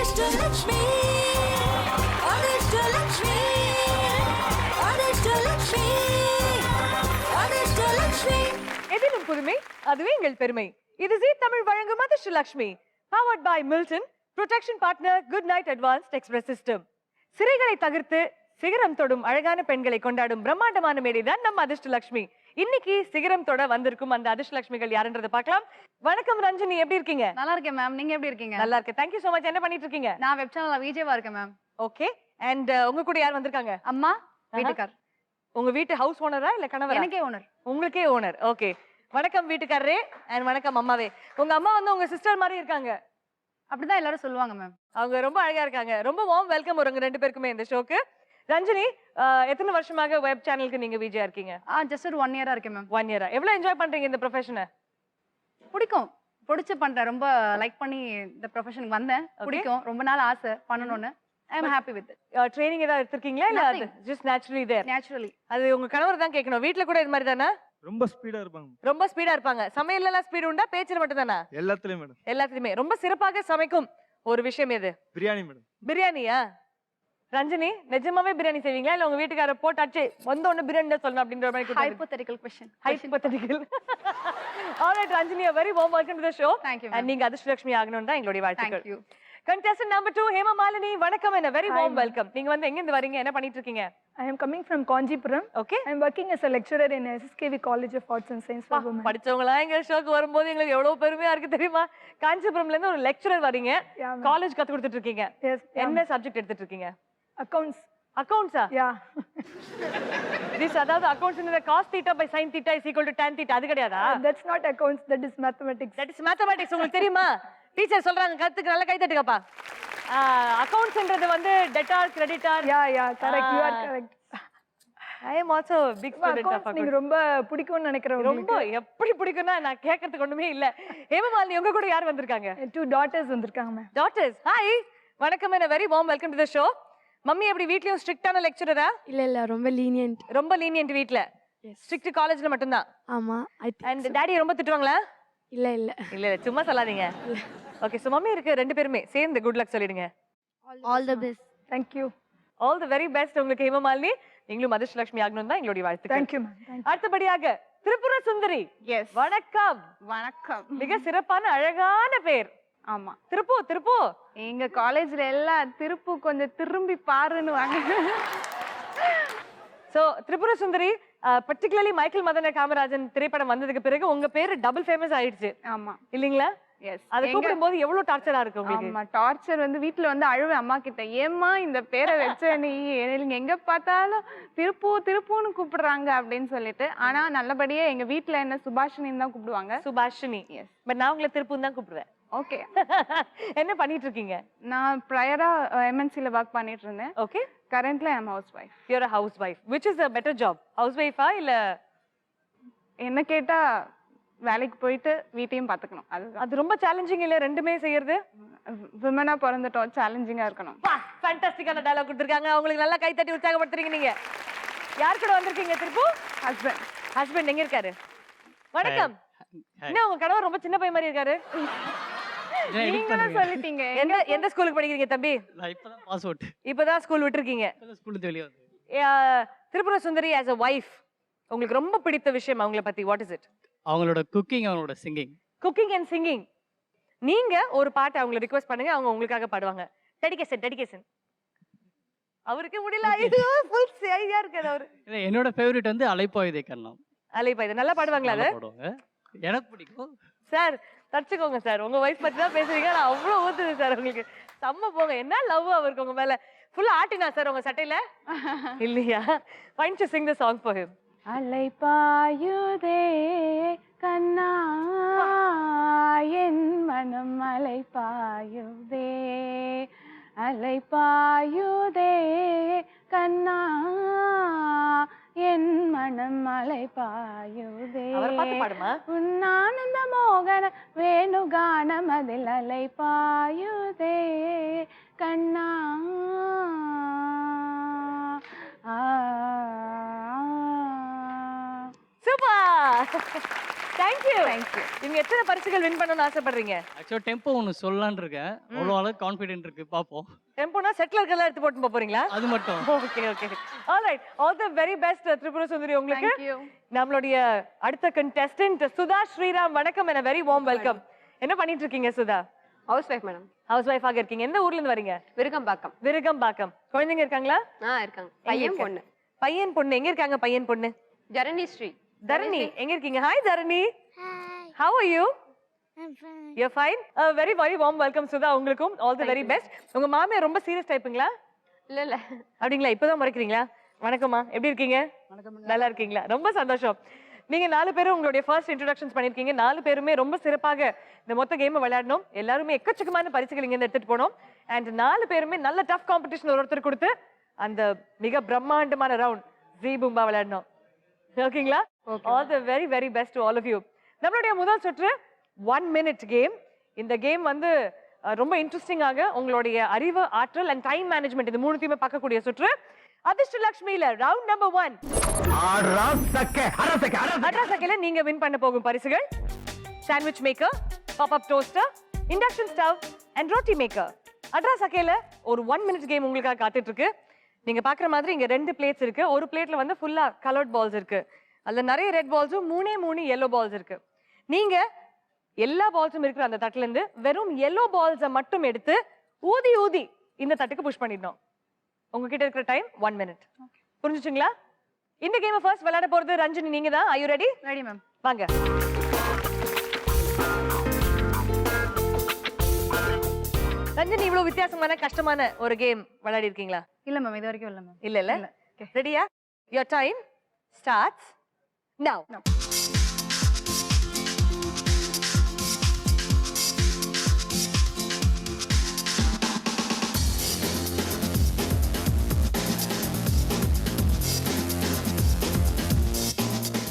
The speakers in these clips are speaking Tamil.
Adishtalakshmi, Adishtalakshmi, Adishtalakshmi, Adishtalakshmi. எதிலும் புதுமை அதுவே எங்கள் பெருமை. இது ஜீ தமிழ் வழங்கும் Athirshtalakshmi. Powered by Milton, protection partner Good Night Advanced Express System. சிறைகளை தகர்த்து சிகரம் தொடும் அழகான பெண்களை கொண்டாடும் பிரம்மாண்டமான மேடைதான் நம்ம அதிர்ஷ்டலக்ஷ்மி. இன்னைக்கு சிகரம் தொட வந்திருக்கும் அந்த அதிர்ஷ்டலக்ஷ்மிகள் யாருன்றதை பார்க்கலாம். வணக்கம் ரஞ்சனி, எப்படி இருக்கீங்க? நல்லா இருக்கேன் மேம். நீங்க எப்படி இருக்கீங்க? நல்லா இருக்கேன். Thank you so much. என்ன பண்ணிட்டு இருக்கீங்க? நான் வெப் சேனல்ல விஜேவா இருக்கேன் மேம். ஓகே. அண்ட் உங்க கூட யார் வந்திருக்காங்க? அம்மா, வீட்டுக்கார். உங்க வீட்டு ஹவுஸ் ஓனரா இல்ல கணவரா? எனக்கே ஓனர். உங்களுக்கே ஓனர். ஓகே. வணக்கம் வீட்டுக்காரரே அண்ட் வணக்கம் அம்மாவே. உங்க அம்மா வந்து உங்க சிஸ்டர் மாதிரி இருக்காங்க. அப்படிதான் எல்லாரும் சொல்லுவாங்க மேம். அவங்க ரொம்ப அழகா இருக்காங்க. ரொம்ப வார்ம் வெல்கம் உங்க ரெண்டு பேருக்குமே இந்த ஷோக்கு. ரஞ்சனி, எத்தனை வருஷமாக வெப் சேனலுக்கு நீங்க விஜயா இருக்கீங்க? ஜஸ்ட் ஒரு 1 இயரா இருக்கேன் மேம். 1 இயரா. எவ்வளவு என்ஜாய் பண்றீங்க இந்த ப்ரொஃபஷனை? பிடிக்கும், பிடிச்சு பண்றேன். ரொம்ப லைக் பண்ணி இந்த ப்ரொஃபஷனுக்கு வந்தேன். பிடிக்கும், ரொம்ப நாள் ஆசை பண்ணணும்னு. I am happy with it. Training ஏதாவது எடுத்திருக்கீங்களா இல்ல அது ஜஸ்ட் நேச்சுரலி தேர்? நேச்சுரலி. அது உங்க கணவர் தான் கேட்கணும். வீட்ல கூட இது மாதிரி தானா? ரொம்ப ஸ்பீடா இருப்பாங்க. ரொம்ப ஸ்பீடா இருப்பாங்க. சமையல்ல எல்லாம் ஸ்பீடு உண்டா, பேச்சுல மட்டும் தானா? எல்லாத்துலயும் மேடம். எல்லாத்துலயுமே. ரொம்ப சிறப்பாக சமைக்கும் ஒரு விஷயம் எது? பிரியாணி மேடம். பிரியாணியா? ரஞ்சனி, நிஜமாவே பிரியாணி செய்வீங்களா இல்ல உங்க வீட்டுக்காரர் போட்டாச்சு வந்த உடனே பிரியாணி தான் சொல்லணும் அப்படின்ற மாதிரி? Hypothetical question. Hypothetical. Alright Ranjani, a very warm welcome to the show. Thank you. And நீங்க அதிர்ஷ்டலக்ஷ்மி ஆகணும் தான் எங்களுடைய வாழ்த்துக்கள். Thank you. Contestant number 2 Hema Malini, வணக்கம். and a very warm welcome. நீங்க வந்து எங்க இருந்து வரீங்க, என்ன பண்ணிட்டு இருக்கீங்க? I am coming from Kanjipuram. Okay. I am working as a lecturer in SSKV College of Arts and Science for Women. படிச்சவங்களா எங்க ஷோக்கு வரும்போது எங்களுக்கு எவ்வளவு பெருமையா இருக்கு தெரியுமா? காஞ்சிபுரம்ல இருந்து ஒரு லெக்சரர் வரீங்க. காலேஜ் கத்து கொடுத்துட்டு இருக்கீங்க. Yes. என்ன சப்ஜெக்ட் எடுத்துட்டு இருக்கீங்க? Accounts. அக்கவுண்ட்ஸா? Yeah. This அதாவது அக்கவுண்ட்ஸ் இந்த cos theta by sin theta is equal to tan theta அது கிடையாதா? That's not accounts, that is mathematics. That is mathematics. உங்களுக்கு தெரியுமா? டீச்சர் சொல்றாங்க கத்துக்கு நல்லா கை தட்டுங்கப்பா. அக்கவுண்ட்ஸ்ன்றது வந்து debtor creditor. Yeah, correct. You are correct. I am also a big student of Accounts நீங்க accounts. ரொம்ப பிடிக்கும்னு நினைக்கிறேன். ரொம்ப எப்படி பிடிக்கும்னா நான் கேட்கறதுக்கு ஒண்ணுமே இல்ல. ஹேமமாலினி, உங்க கூட யார் வந்திருக்காங்க? 2 daughters வந்திருக்காங்க மேம். டாட்டர்ஸ். ஹாய், வணக்கம். and a very warm welcome to the show. Mummy எப்படி வீட்லயும் ஸ்ட்ரிக்ட்டான லெக்சரரா? இல்ல ரொம்ப லீனியன்ட். ரொம்ப லீனியன்ட் வீட்ல. ஸ்ட்ரிக்ட் காலேஜ்ல மட்டும் தான். ஆமா. அண்ட் டாடி ரொம்ப திட்டுவாங்களா? இல்ல இல்ல சும்மா சொல்லாதீங்க. ஓகே, சோ மம்மி இருக்கு ரெண்டு பேருமே சேர்ந்து குட் லக் சொல்லிடுங்க. All the best. Thank you. All the very best உங்களுக்கு ஹேமமாலினி. நீங்களும் அதிர்ஷ்டலக்ஷ்மி ஆகணும் தான் எங்களுடைய வாழ்த்துக்கள். Thank you ma'am. Thank you. அடுத்தபடியாக திரிபுர சுந்தரி. Yes. வணக்கம். வணக்கம். மிக சிறப்பான அழகான பேர். ஆமா. திருப்பு. எங்க காலேஜ்ல எல்லாம் திருப்பு கொஞ்சம் திரும்பி பாருன்னு வாங்க. சோ திரிபுர சுந்தரி, பர்టిక్యులர்லி மைக்கேல் மதன காமராஜன் திரைப்படம் வந்ததுக்கு பிறகு உங்க பேரு டபுள் ஃபேமஸ் ஆயிடுச்சு. ஆமா. இல்லீங்களா? எஸ். அத கூப்பிடும்போது எவ்வளவு டார்ச்சரா இருக்கு உங்களுக்கு? ஆமா, டார்ச்சர் வந்து வீட்ல வந்து அழுவேன் அம்மா கிட்ட. ஏம்மா இந்த பேரை வச்ச நீ நீங்க எங்க பார்த்தாலும் திருப்புன்னு கூப்பிடுறாங்க அப்படின்னு சொல்லிட்டு. ஆனா நல்லபடியா எங்க வீட்ல என்ன சுபாஷினின்னு தான் கூப்பிடுவாங்க. சுபாஷினி. எஸ். பட் நான் உங்களை திருப்புன்னு தான் கூப்பிடுவேன். ஓகே. என்ன பண்ணிட்டு இருக்கீங்க? நான் ப்ரையரா எம்என்சில ஒர்க் பண்ணிட்டு இருந்தேன். ஓகே. கரண்ட்ல I am housewife. You are a housewife. Which is a better job? Housewifeா இல்ல? என்ன கேட்டா வேலைக்கு போயிட்டு வீட்டையும் பாத்துக்கணும். அது ரொம்ப சேலஞ்சிங் இல்ல ரெண்டுமே செய்யறது? விமனா பிறந்துட்டோம், சேலஞ்சிங்கா இருக்கணும். ஃபேண்டாஸ்டிக்கான டயலாக் கொடுத்திருக்காங்க. உங்களுக்கு நல்லா கை தட்டி உற்சாகப்படுத்துறீங்க நீங்க. யார் கூட வந்திருக்கீங்க திருப்பு? ஹஸ்பண்ட் எங்க இருக்காரு? வணக்கம். என்ன உங்க கணவர் ரொம்ப சின்ன பையன் மாதிரி இருக்காரு? நீங்களும் சொல்லிட்டீங்க. எந்த ஸ்கூலுக்கு படிக்கிறீங்க தம்பி? நான் இப்பதான் பாஸ் அவுட். இப்பதான் ஸ்கூல் விட்டுருக்கீங்க. ஸ்கூல்ல இருந்து வெளிய வந்து. Tripura Sundari as a wife உங்களுக்கு ரொம்ப பிடித்த விஷயம் அவங்கள பத்தி what is it? அவங்களோட குக்கிங், அவங்களோட சிங்கிங். Cooking and singing. நீங்க ஒரு பாட்டு அவங்கள ரிக்வெஸ்ட் பண்ணுங்க, அவங்க உங்களுக்காக பாடுவாங்க. டெடிகேஷன். அவருக்கு முடியல. இது ஃபுல் சரியா இருக்காது அவரு. இல்ல, என்னோட ஃபேவரட் வந்து அலைப்பாயுதே கண்ணம். அலைப்பாயுதே நல்லா பாடுவாங்களா அது? பாடுவாங்க. எனக்கு பிடிக்கும். சார் தச்சுக்கோங்க சார், உங்க வைஃப் பத்தி தான் பேசுறீங்க. நான் அவ்வளவு ஊத்துது சார் உங்களுக்கு. செம்ம போங்க. என்ன லவ் அவருக்கு உங்க மேல. ஃபுல்லா ஆட்டினா சார் உங்க சட்டையில? இல்லையா? Why don't you sing the song for him? Alaipayuthey கண்ணா என் மனம் அலைப்பாயுதே, அலைப்பாயுதே கண்ணா என் மனம் அலைப்பாயுதே. அவர் பாட்டு பாடுமா? உன்னானந்த மோகன வேணுகானம் அதில் அலைப்பாயுதே கண்ணா. சூப்பர். Thank you. தேங்க்யூ. நீங்க எத்தனை பரிசுகள் வின் பண்ணணும்னு ஆசைப்படுறீங்க? ஆக்சுவலாக டெம்போ ஒன்று சொல்லலான்னு இருக்கேன். அவ்வளோ அளவுக்கு கான்ஃபிடென்ட் இருக்கு, பார்ப்போம். டெம்போனா செட்டில் இருக்கலாம் எடுத்து போட்டு போறீங்களா? அது மட்டும். Okay okay. Alright, all the very best Tripura Sundari உங்களுக்கு. தேங்க்யூ. நம்மளுடைய அடுத்த கண்டெஸ்டன்ட் சுதா ஸ்ரீராம், வணக்கம் and a very warm welcome. என்ன பண்ணிட்டு இருக்கீங்க Sudha? House wife madam. House ஒய்ஃபாக இருக்கீங்க. எந்த ஊர்ல இருந்து வரீங்க? விருகம்பாக்கம். விருகம்பாக்கம். குழந்தைங்க இருக்காங்களா? இருக்காங்க. பையன் பொண்ணு. பையன் பொண்ணு எங்க இருக்காங்க? பையன் பொண்ணு ஜரணி ஸ்ரீ. தரணி எங்க இருக்கீங்க? Hi Dharani. Hi. How are you? I'm fine. You're fine. A very very warm welcome Sudha உங்களுக்கும். All the very best. உங்க மாமியார் ரொம்ப சீரியஸ் டைப்புங்களா? இல்ல அப்படிங்களா? இப்பதான் முறைக்கிறீங்களா? வணக்கம்மா, எப்படி இருக்கீங்க? நல்லா இருக்கீங்களா? ரொம்ப சந்தோஷம். நீங்க 4 பேரும் உங்களுடைய ஃபர்ஸ்ட் இன்ட்ரோடக்ஷன்ஸ் பண்ணிருக்கீங்க. 4 பேருமே ரொம்ப சிறப்பாக இந்த மொத்த கேமை விளையாடணும். எல்லாருமே எக்கச்சக்கமான பரிசுகள் இங்க எடுத்துட்டு போனோம். அண்ட் 4 பேருமே நல்ல டஃப் காம்படிஷன் ஒருத்தர் கொடுத்து அந்த மிக பிரம்மாண்டமான ரவுண்ட் ஜீ பூம்பா விளையாடணும். ஓகேங்களா? All the very very best to all of you. நம்மளுடைய முதல் சுற்று 1 minute கேம். இந்த கேம் வந்து ரொம்ப இன்ட்ரெஸ்டிங்காக உங்களுடைய அறிவு, ஆற்றல் அண்ட் டைம் மேனேஜ்மெண்ட் இந்த மூணுத்தையுமே பார்க்கக்கூடிய சுற்று. அதிர்ஷ்டலட்சுமியில ரவுண்ட் நம்பர் 1. அட்ராசக்கையில நீங்க வின் பண்ண போகும் பரிசுகள் sandwich maker, pop up toaster, induction stove and roti maker. அட்ராசக்கையில ஒரு 1 minute கேம் உங்களுக்காக காத்துட்டு இருக்கு. நீங்க பாக்குற மாதிரி இங்க 2 பிளேட்ஸ் இருக்கு. ஒரு பிளேட்ல வந்து ஃபுல்லா கலர்ட் பால்ஸ் இருக்கு. அதுல நிறைய ரெட் பால்ஸும் 3 yellow பால்ஸ் இருக்கு. நீங்க எல்லா பால்ஸும் இருக்கிற அந்த தட்டுல இருந்து வெறும் yellow பால்ஸை மட்டும் எடுத்து ஊதி ஊதி இந்த தட்டுக்கு புஷ் பண்ணிடணும். உங்ககிட்ட இருக்கிற டைம் 1 minute. புரிஞ்சுச்சுங்களா? இந்த கேமை ஃபர்ஸ்ட் விளையாட போறது ரஞ்சினி நீங்க தான். Are you ready? Ready ma'am. வாங்க. ரஞ்சினி, இவ்வளவு வித்தியாசமான கஷ்டமான ஒரு கேம் விளையாடி இருக்கீங்களா? இல்ல மேம், இது வரைக்கும் இல்ல மேம். இல்ல. ரெடியா? Your time starts now.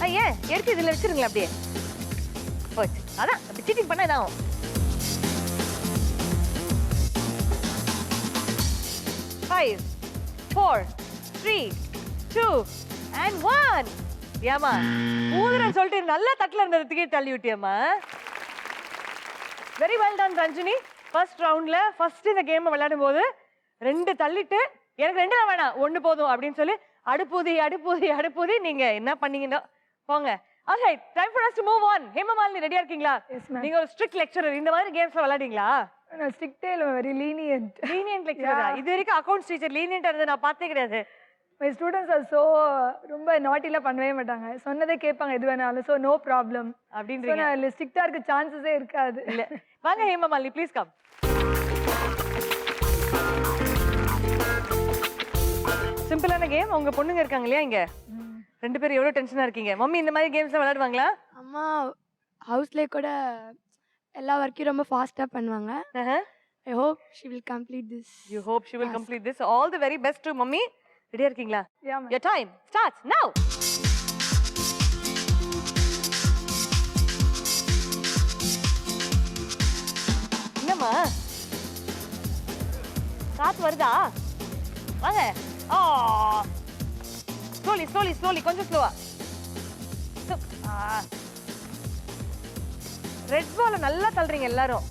ஐயா, எடுத்து இதுல வச்சிருங்களா அப்படியே. போச்சு. அதான் அப்படி சீட்டிங் பண்ண என்ன ஆகும்? 5 4 3 2 and 1. ஏமா ஊதுறன்னு சொல்லிட்டு நல்ல தட்டுல இருந்ததுக்கே தள்ளி விட்டியம்மா. Very well done Ranjini. First ரவுண்ட்ல ஃபர்ஸ்ட் இந்த கேம் விளையாடும் போது 2 தள்ளிட்டு எனக்கு 2 வேணாம் 1 போதும் அப்படின்னு சொல்லி அடுப்பூதி நீங்க என்ன பண்ணீங்கன்னா போங்க. Alright, time for us to move on. Hemamalini ரெடியா இருக்கீங்களா? Yes, ma'am. நீங்க ஒரு ஸ்ட்ரிக்ட் லெக்சரர். இந்த மாதிரி கேம்ஸ்ல விளையாடுங்களா? நான் ஸ்ட்ரிக்ட்டே இல்ல, வெரி லீனியன்ட். லீனியன்ட் லெக்சரரா? இது வரைக்கும் அக்கவுண்ட்ஸ் டீச்சர் லீனியன்ட்டா இருந்தது நான் பார்த்தே கிடையாது. மை ஸ்டூடெண்ட்ஸ் ஆர் சோ ரொம்ப நாட்டிலாம் பண்ணவே மாட்டாங்க. சொன்னதே கேட்பாங்க எது வேணாலும். சோ நோ ப்ராப்ளம் அப்படின்றீங்க. நான் ஸ்ட்ரிக்ட்டா இருக்க சான்சஸே இருக்காது. இல்ல வாங்க ஹேமமாலினி, ப்ளீஸ் கம். சிம்பிளான கேம். உங்க பொண்ணுங்க இருக்காங்க இல்லையா இங்க? 2 பேரும் எவ்வளவு டென்ஷனா இருக்கீங்க? மம்மி இந்த மாதிரி கேம்ஸ் விளையாடுவாங்களா? அம்மா ஹவுஸ்ல கூட எல்லா ஒர்க்கையும் ரொம்ப ஃபாஸ்டா பண்ணுவாங்க. I hope she will complete this. You hope she will complete this. All the very best to mommy. ரெடியா இருக்கீங்களா? Yeah, ma'am. Your time starts now. என்னம்மா காத்து வருதா? வாங்க. ஸ்லோலி கொஞ்சம் ஸ்லோவா. ரெட் பால் நல்லா தள்ளுறீங்க எல்லாரும்.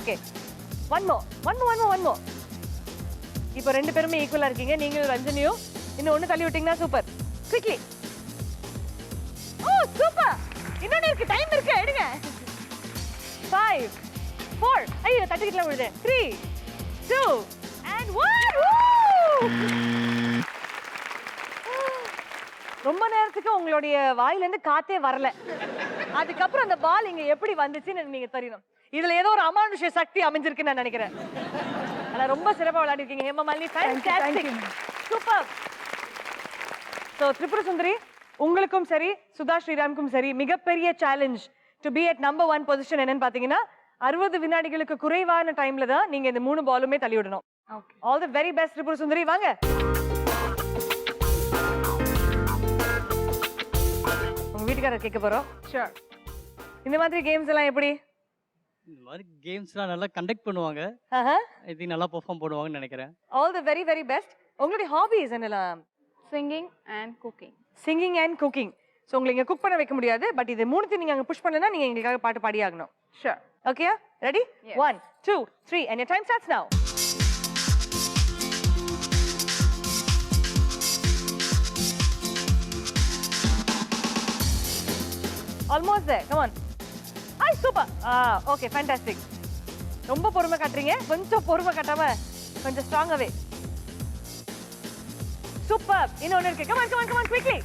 ஓகே, ஒன் மோ. இப்போ 2 பேருமே ஈக்குவலா இருக்கீங்க. நீங்களும் ரஞ்சனியும் இன்னும் 1 தள்ளி விட்டீங்கன்னா சூப்பர். குவிக்லி. ஓ சூப்பர். இன்னொன்னு இருக்கு, டைம் இருக்கு, எடுங்க. 5 4 ஐயோ தட்டிக்கிட்டலாம் விடுது. 3 2 and 1. ரொம்ப நேரத்துக்கு உங்களுடைய வாயில இருந்து காத்தே வரல. அதுக்கப்புறம் அந்த பால் இங்க எப்படி வந்துச்சுன்னு நீங்க தெரியணும். இதுல ஏதோ ஒரு அமானுஷ்ய சக்தி அமைஞ்சிருக்குன்னு நான் நினைக்கிறேன். ஆனா ரொம்ப சிறப்பா விளையாடி இருக்கீங்க Hemamalini. Fantastic, super. So Tripura Sundari, உங்களுக்கும் சரி சுதா ஸ்ரீராமுக்கும் சரி மிகப்பெரிய challenge to be at number 1 position என்னன்னு பாத்தீங்கன்னா 60 வினாடிகளுக்கு குறைவான டைம்ல தான் நீங்க இந்த 3 பாலுமே தள்ளி விடணும். Okay. All the very best Tripura Sundari. வாங்க. உங்க வீட்டுக்காரர் கேட்க போறோம். ஷூர். இந்த மாதிரி கேம்ஸ் எல்லாம் எப்படி? இந்த மாதிரி கேம்ஸ்லாம் நல்லா கண்டக்ட் பண்ணுவாங்க. இது நல்லா பெர்ஃபார்ம் பண்ணுவாங்கன்னு நினைக்கிறேன். All the very very best. உங்களுடைய ஹாபிஸ் என்னலாம்? Singing and cooking. Singing and cooking. So உங்களை இங்கே குக் பண்ண வைக்க முடியாது, பட் இது மூணுத்தையும் நீங்கள் அங்கே புஷ் பண்ணலன்னா நீங்கள் எங்களுக்காக பாட்டு பாடி ஆகணும். Sure. Okay, ready? 1 2 3 and your time starts now. Almost there, come on. Hi, super. Okay, fantastic. ரொம்ப பொறுமை காட்டுறீங்க, கொஞ்சம் பொறுமை காட்டாம கொஞ்சம் ஸ்ட்ராங்காவே. சூப்பர். இன்னொன்னு இருக்கு. Come on, come on, come on, quickly.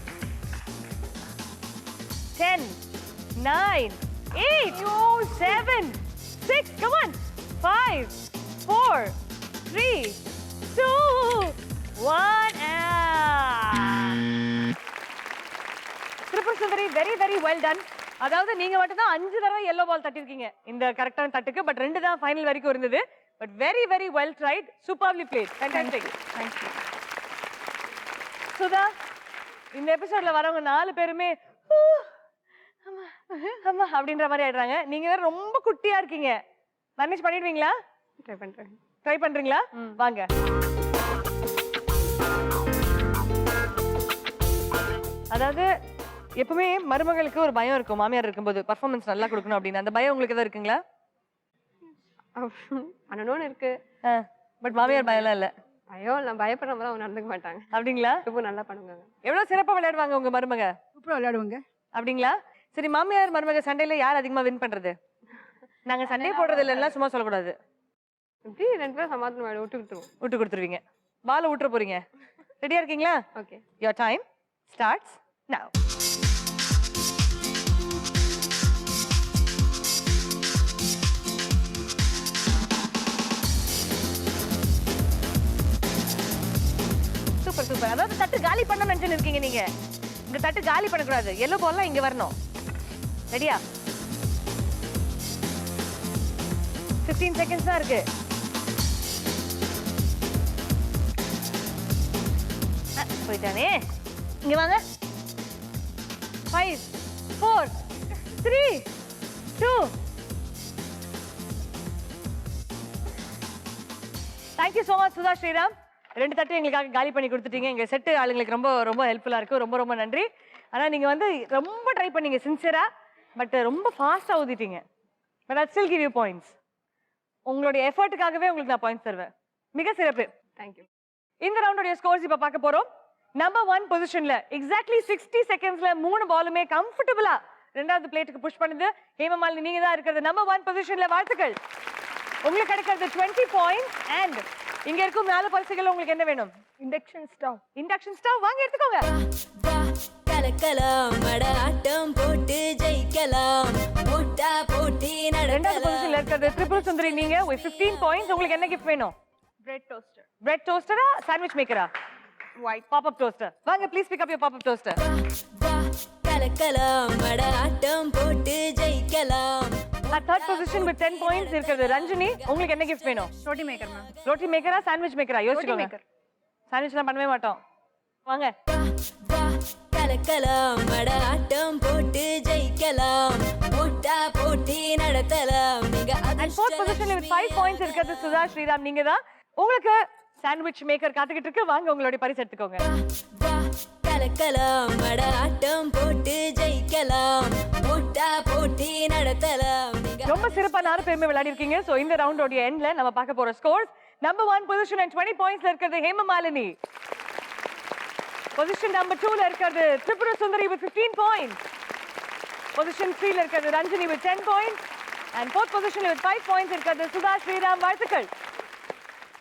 10 9 8 7 6, come on. 5 4 3 2 1 Tripura Sundari, very very well done. அதாவது நீங்க மட்டும் தான் 5 தடவை yellow ball தட்டிருக்கீங்க இந்த கரெக்டான தட்டுக்கு, பட் 2 தான் ஃபைனல் வரைக்கும் இருந்தது. But very very well tried, superbly played, fantastic. Thank you. Sudha, இந்த எபிசோட்ல வரவங்க 4 பேருமே அம்மா அம்மா அப்படின்ற மாதிரி ஆயிடுறாங்க. நீங்க வேற ரொம்ப குட்டியா இருக்கீங்க. மேனேஜ் பண்ணிடுவீங்களா? ட்ரை பண்றேன். ட்ரை பண்றீங்களா? வாங்க. அதாவது எப்பவுமே மருமகளுக்கு ஒரு பயம் இருக்கும், மாமியார் இருக்கும்போது பர்ஃபார்மன்ஸ் நல்லா கொடுக்கணும் அப்படின்னு. அந்த பயம் உங்களுக்கு ஏதாவது இருக்குங்களா? பண்ணணும்னு இருக்கு. பட் மாமியார் பயம்லாம் இல்ல. ஐயோ, நான் பயப்படுற மாதிரி அவங்க நடந்துக்க மாட்டாங்க. அப்படிங்களா? ரொம்ப நல்லா பண்ணுவாங்க. எவ்வளவு சிறப்பா விளையாடுவாங்க உங்க மருமக? சூப்பரா விளையாடுவாங்க. அப்படிங்களா? சரி, மாமியார் மருமக சண்டையில யார் அதிகமா வின் பண்றது? நாங்க சண்டை போடுறது இல்லைன்னா சும்மா சொல்லக்கூடாது. இப்படி 2 பேரும் சமாதானம் விட்டு கொடுத்துருவீங்க. பால விட்டுற போறீங்க. ரெடியா இருக்கீங்களா? Okay. Your time starts now. Super super. அதாவது தட்டு காலி பண்ண நினைச்சு இருக்கீங்க நீங்க. இந்த தட்டு காலி பண்ணக்கூடாது. எல்லோ பால்லாம் இங்க வரணும். ரெடியா? 15 செகண்ட்ஸ் தான் இருக்கு. போயிட்டானே. இங்க வாங்க. 5 4 3 2 Thank you so much Sudha Sriram. 2 தட்டு எங்களுக்காக காலி பண்ணி கொடுத்துட்டீங்க. எங்க செட்டு ஆளுங்களுக்கு ரொம்ப ரொம்ப ஹெல்ப்ஃபுல்லா இருக்கு. ரொம்ப ரொம்ப நன்றி. ஆனா நீங்க வந்து ரொம்ப ட்ரை பண்ணீங்க சின்சியரா, பட் ரொம்ப ஃபாஸ்டா ஊதிட்டீங்க. But I still give you points. உங்களுடைய எஃபர்ட்டுக்காகவே உங்களுக்கு நான் பாயிண்ட்ஸ் தருவேன். மிக சிறப்பு. தேங்க்யூ. இந்த ரவுண்டோட ஸ்கோர்ஸ் இப்ப பார்க்க போறோம். நம்பர் 1 பொசிஷன்ல எக்ஸாக்ட்லி 60 செகண்ட்ஸ்ல 3 பாலுமே கம்ஃபர்டபுளா ரெண்டாவது பிளேட்டுக்கு புஷ் பண்ணுது ஹேமமாலினி. நீங்க தான் இருக்கிறது நம்பர் 1 பொசிஷன்ல. வாழ்த்துக்கள். உங்களுக்கு கிடைக்கிறது 20 பாயிண்ட்ஸ். அண்ட் இங்க இருக்கும் 4 பரிசுகள் உங்களுக்கு என்ன வேணும்? Induction stove. இண்டக்ஷன் ஸ்டவ் வாங்க, எடுத்துக்கோங்க. கலக்கலாம் மடாட்டம் போட்டு ஜெயிக்கலாம் போட்டா போட்டி ரெண்டாவது பொசிஷன்ல இருக்கிறது திரிபுர சுந்தரி. நீங்க with 15 பாயிண்ட்ஸ். உங்களுக்கு என்ன கிஃப்ட் வேணும்? Bread toaster. பிரெட் டோஸ்டரா, சாண்ட்விச் மேக்கரா? White pop up toaster. வாங்க, please pick up your pop up toaster. கலக்கலாம் மடாட்டம் போட்டு ஜெயிக்கலாம். தேர்ட் பொசிஷன் with 10 பாயிண்ட்ஸ் இருக்கிறது ரஞ்சினி. உங்களுக்கு என்ன கிஃப்ட் வேணும்? Roti maker ma'am. ரோட்டி மேக்கரா, சாண்ட்விச் மேக்கரா? யோசிச்சுக்கோங்க. சாண்ட்விச்லாம் பண்ணவே மாட்டோம். வாங்க. கலக்கலாம் மடாட்டம் போட்டு ஜெயிக்கலாம் போட்டா போட்டி நடத்தலாம். நீங்க அண்ட் ஃபோர்த் பொசிஷன்ல with 5 பாயிண்ட்ஸ் இருக்கிறது சுதா ஸ்ரீராம். நீங்க தான். உங்களுக்கு சாண்ட்விச் மேக்கர் காத்துக்கிட்டு இருக்கு. வாங்க, உங்களுடைய பரிசு எடுத்துக்கோங்க. கலக்கலாம் மடாட்டம் போட்டு ஜெயிக்கலாம் போட்டா போட்டி நடத்தலாம். நீங்க ரொம்ப சிறப்பா 4 பேருமே விளையாடி இருக்கீங்க. சோ இந்த ரவுண்டோட எண்ட்ல நம்ம பார்க்க போற ஸ்கோர்ஸ். நம்பர் 1 பொசிஷன் and 20 பாயிண்ட்ஸ்ல இருக்கிறது ஹேமமாலினி. பொசிஷன் நம்பர் 2ல இருக்கிறது Tripura Sundari with 15 points. Position 3ல இருக்கிறது Ranjini with 10 points. And fourth பொசிஷன்ல with 5 பாயிண்ட்ஸ் இருக்கிறது சுதா ஸ்ரீராம். வாழ்த்துக்கள்.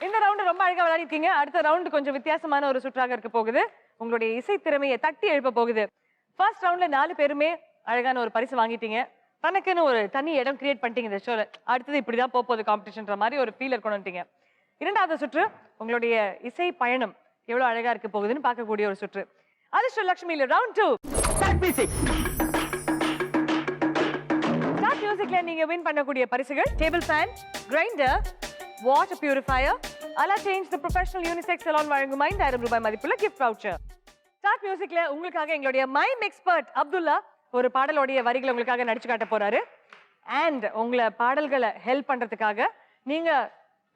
இந்த ரவுண்ட் ரொம்ப அழகா விளையாடி இருக்கீங்க. அடுத்த ரவுண்ட் கொஞ்சம் வித்தியாசமான ஒரு சுற்றாக இருக்க போகுது. உங்களுடைய இசை திறமையை தட்டி எழுப்ப போகுது. ஃபர்ஸ்ட் ரவுண்ட்ல 4 பேருமே அழகான ஒரு பரிசு வாங்கிட்டீங்க. தனக்குன்னு ஒரு தனி இடம் கிரியேட் பண்ணிட்டீங்க இந்த ஷோல. அடுத்தது இப்படிதான் போகுது காம்படிஷன்ற மாதிரி ஒரு ஃபீலர் கொண்டு வந்துட்டீங்க. இரண்டாவது சுற்று உங்களுடைய இசை பயணம் எவ்வளவு அழகா இருக்க போகுதுன்னு பார்க்கக்கூடிய ஒரு சுற்று. அதிர்ஷ்ட லட்சுமியில ரவுண்ட் 2 ஸ்டார்ட் மியூசிக்ல நீங்க வின் பண்ணக்கூடிய பரிசுகள் table fan, grinder, water purifier, a la change the professional unisex salon வழங்கும் 5000 ரூபாய் மதிப்புள்ள கிஃப்ட் வவுச்சர். ஸ்டார்ட் மியூசிக்ல உங்களுக்காக எங்களுடைய மைம் எக்ஸ்பர்ட் அப்துல்லா ஒரு பாடலோடைய வரிகளை உங்களுக்காக நடிச்சு காட்ட போறாரு. அண்ட் உங்களை பாடல்களை ஹெல்ப் பண்றதுக்காக, நீங்க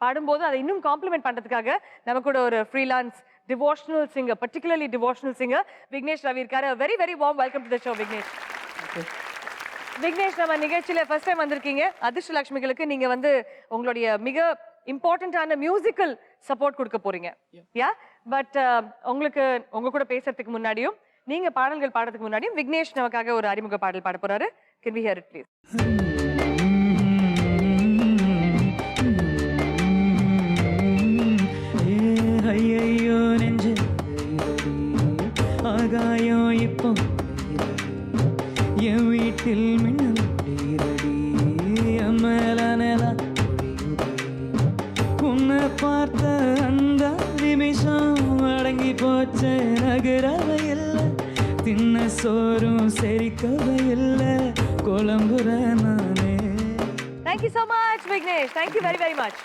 பாடும்போது அதை இன்னும் காம்ப்ளிமெண்ட் பண்றதுக்காக நம்ம கூட ஒரு freelance devotional singer, particularly devotional singer Vignesh Ravi இருக்காரு. Very very warm welcome to the show Vignesh. Vignesh, நம்ம நிகழ்ச்சியில ஃபர்ஸ்ட் டைம் வந்திருக்கீங்க. அதிர்ஷ்டலட்சுமிகளுக்கு நீங்க வந்து உங்களுடைய மிக இம்பார்ட்டன்டான மியூசிக்கல் சப்போர்ட் கொடுக்க போறீங்க. யா, பட் உங்களுக்கு உங்க கூட பேசுறதுக்கு முன்னாடியும் நீங்க பாடல்கள் பாடுறதுக்கு முன்னாடியும் விக்னேஷ் நமக்காக ஒரு அறிமுக பாடல் பாட போறாரு. Can we hear it please? ஐயோ நெஞ்சு ஆகாயம் இப்போ என் வீட்டில் மின்னல் மேல நில உன்னை பார்த்த அந்த நிமிஷம் அடங்கி போச்ச நகரவை இல்லை, தின்ன சோறும் செரிக்கவை இல்லை, குழம்புற நானே. Thank you so much Vignesh. Thank you very very much.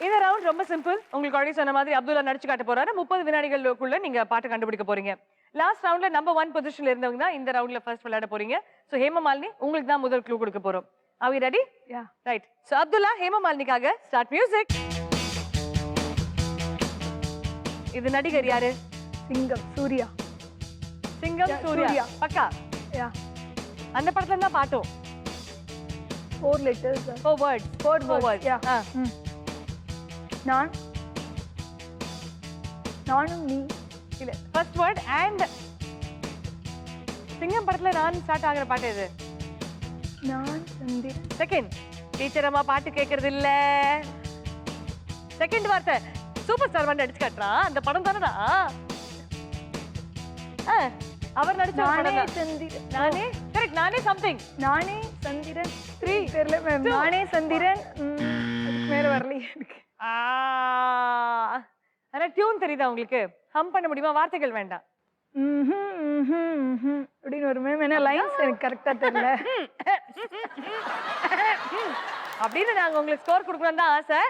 இந்த ரவுண்ட் ரொம்ப சிம்பிள். உங்களுக்கு ஆல்ரெடி சொன்ன மாதிரி அப்துல்லா நடிச்சு காட்ட போறாரு. 30 வினாடிகளுக்குள்ள நீங்க பாட்டு கண்டுபிடிக்க போறீங்க. லாஸ்ட் ரவுண்ட்ல நம்பர் 1 பொசிஷன்ல இருந்தவங்க தான் இந்த ரவுண்ட்ல ஃபர்ஸ்ட் விளையாட போறீங்க. சோ ஹேமமாலினி, உங்களுக்கு தான் முதல் க்ளூ கொடுக்க போறோம். Are we ready? Yeah. Right. So Abdullah, ஹேமமாலினிக்காக ஸ்டார்ட் மியூசிக். இது நடிகர் யாரு? சிங்கம் சூர்யா. சிங்கம் Yeah, சூர்யா. சூர்யா. பக்கா. யா, அந்த படத்துல இருந்தா பாட்டும். 4 letters. 4 words. 4 words. Yeah. நானும் நீ. இல்ல, ஃபர்ஸ்ட் வேர்ட் அண்ட் சிங்கம் படத்துல நான் ஸ்டார்ட் ஆகுற பாட்டு இது. நான் சந்தி. செகண்ட், டீச்சர் அம்மா பாட்டு கேக்குறது இல்ல. செகண்ட் வார்த்தை சூப்பர் ஸ்டார் வந்து அடிச்சு காட்டுறான். அந்த படம் தானடா. அவர் நடிச்ச ஒரு நானே படம் தான். சந்திரன். நானே கரெக்ட். நானே சம்திங். நானே சந்திரன் 3 தெரியல மேம். நானே சந்திரன். அதுக்கு மேல வரலையே எனக்கு. ஆனா டியூன் தெரியுதா உங்களுக்கு? ஹம் பண்ண முடியுமா? வார்த்தைகள் வேண்டாம். அப்படின்னு ஒரு மேம். என்ன லைன்ஸ் எனக்கு கரெக்டா தெரியல. அப்படின்னு நாங்க உங்களுக்கு ஸ்கோர் கொடுக்கணும் தான் ஆசை.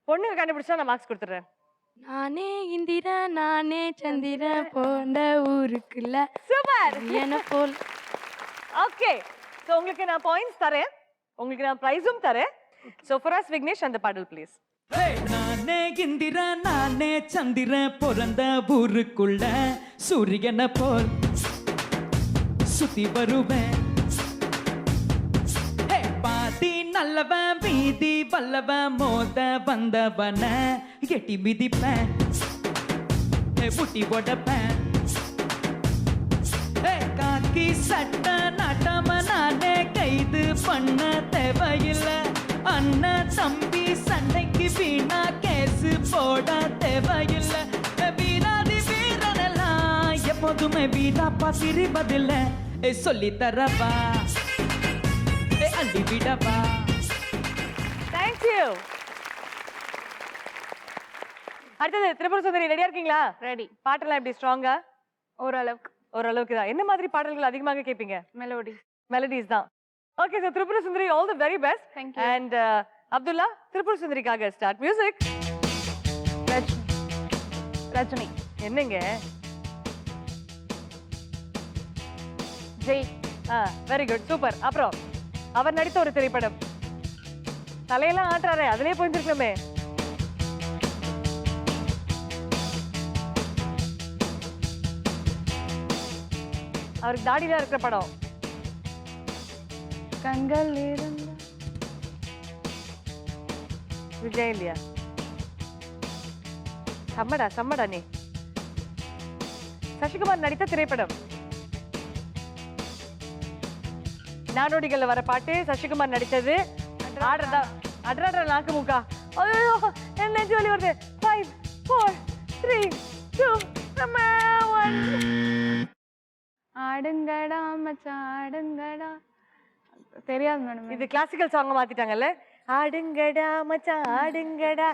பொண்ணுங்க கண்டுபிடிச்சா நான் மார்க்ஸ் கொடுத்துறேன். நானே இந்திரன் நானே சந்திரன் போன்ற ஊருக்குள்ள சூப்பர். என்ன போல். ஓகே, சோ உங்களுக்கு நான் பாயிண்ட்ஸ் தரேன், உங்களுக்கு நான் பிரைஸும் தரேன். சோ ஃபார் அஸ் விக்னேஷ் அந்த பாடல் ப்ளீஸ். நானே இந்திரன் நானே சந்திரன் பிறந்த ஊருக்குள்ள சூரியனை போல் சுத்தி வருவேன். பாதி நல்லவன் மீதி வல்லவன் மோத வந்தவன எட்டி மிதிப்பேன், முட்டி உடப்பேன். காக்கி சட்ட நாட்டாம நானே கைது பண்ண தேவையில்லை. அண்ணன் தம்பி சண்டைக்கு வீணா கேசு போட தேவையில்லை. வீராதி வீரனெல்லாம் எப்போதுமே வீரா பாசிரிப்பதில்லை. சொல்லி தரவா அள்ளி விடவா. Thank you. அடுத்தது திரிபுர சுந்தரி, ரெடியா இருக்கீங்களா? ரெடி. பாட்டெல்லாம் எப்படி ஸ்ட்ராங்கா? ஓரளவுக்கு. ஓரளவுக்கு தான். என்ன மாதிரி பாடல்கள் அதிகமாக கேட்பீங்க? மெலோடி. மெலடிஸ் தான். Okay, so Tripura Sundari, all the very best. Thank you. And Abdullah, Tripura சுந்தரிக்காக ஸ்டார்ட் மியூசிக். ரஜினி. என்னங்க? ஜெய். Very good, super. அப்புறம் அவர் நடித்த ஒரு திரைப்படம். தலையெல்லாம் ஆட்டுறாரே, அதுலயே போயிருக்கணுமே. அவருக்கு தாடியில இருக்கிற படம். கண்கள் இருந்த விஜய் இல்லையா? சம்மடா நீ. சசிகுமார் நடித்த திரைப்படம். நாடோடிகள்ல வர பாட்டு, சசிகுமார் நடித்தது. ஆடுறதா அட்ராடா நாக்கு மூக்கா. ஐயோ, என்ன நெஞ்சு வலி வருது. 5 4 3 2 1. ஆடுங்கடா மச்சான் ஆடுங்கடா. தெரியாது மேடம். இது கிளாசிக்கல் சாங்க மாத்திட்டாங்கல்ல. ஆடுங்கடா மச்சான் ஆடுங்கடா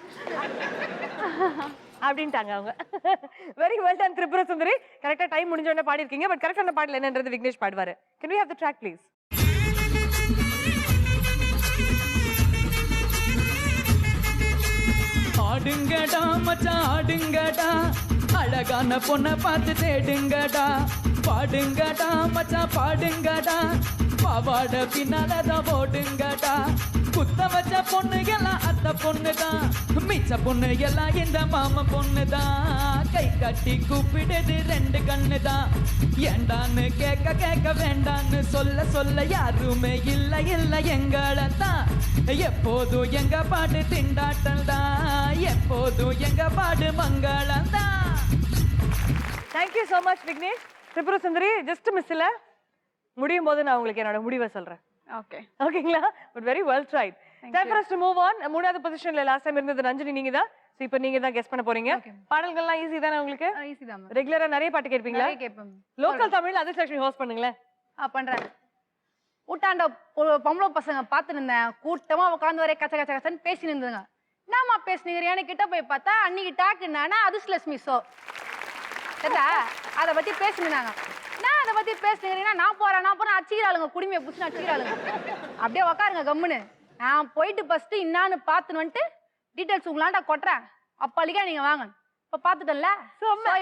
அப்படின்ட்டாங்க அவங்க. Very well ton Tripura Sundari. கரெக்டா டைம் முடிஞ்ச உடனே பாடி இருக்கீங்க. பட் கரெக்டான பாடல் என்னன்றது விக்னேஷ் பாடுவாரு. Can we have the track please? ஆடுங்கடா மச்சான் ஆடுங்கடா, அழகான பொண்ணை பார்த்து தேடுங்கடா. பாடுங்கடா மச்சான் பாடுங்கடா, பாவாட பின்னாலதான் ஓடுங்கடா. குத்த வச்ச பொண்ணு எல்லாம் அத்த பொண்ணு தான், மிச்ச பொண்ணு எல்லாம் இந்த மாம பொண்ணு தான். கை கட்டி கூப்பிடுது ரெண்டு கண்ணு தான், ஏண்டான்னு கேட்க கேட்க வேண்டான்னு சொல்ல சொல்ல யாருமே இல்ல இல்ல எங்களை தான். எப்போதும் எங்க பாடு திண்டாட்டம் தான், எப்போதும் எங்க பாடு மங்களம் தான். Thank you so much Vignesh. Tripura Sundari just miss இல்ல, முடியும் போது நான் உங்களுக்கு என்னோட முடிவை சொல்றேன். ஓகே. ஓகேங்களா? But very well tried. Time for us to move on. மூணாவது பொசிஷன்ல லாஸ்ட் டைம் இருந்தது ரஞ்சனி, நீங்க தான். சோ இப்போ நீங்க தான் கெஸ் பண்ண போறீங்க. பாடல்கள்லாம் ஈஸி தானே உங்களுக்கு? ஈஸி தான் மேம். ரெகுலரா நிறைய பாட்டு கேட்பீங்களா? நிறைய கேட்பேன். லோக்கல் தமிழ் அதிர்ஷ்டலட்சுமி ஹோஸ்ட் பண்ணுங்களேன். பண்றேன். ஊட்டாண்ட பொம்பளை பசங்க பார்த்து இருந்தேன், கூட்டமா உட்காந்து வரைய கச்ச கச்ச கச்சன்னு பேசின்னு இருந்ததுங்க. என்னம்மா பேசுனீங்க கிட்ட போய் பார்த்தா அன்னைக்கு டாக்குன்னா அதிர்ஷ்டலட்சுமி ஷோ சரிதா, அதை பத்தி பேசினாங்க. நான் அதை பத்தி பேசுனீங்கன்னா நான் போறேன் அச்சிக்கிறாளுங்க, குடிமையை புடிச்சு அச்சிக்கிறாளுங்க. அப்படியே உக்காருங்க கம்முன்னு. நான் போயிட்டு ஃபர்ஸ்ட் இன்னான்னு பார்த்துன்னு வந்துட்டு டீட்டெயில்ஸ் உங்களாண்டா கொட்டுறேன். அப்பாலிக்கா நீங்க வாங்க. இப்ப பாத்துட்டல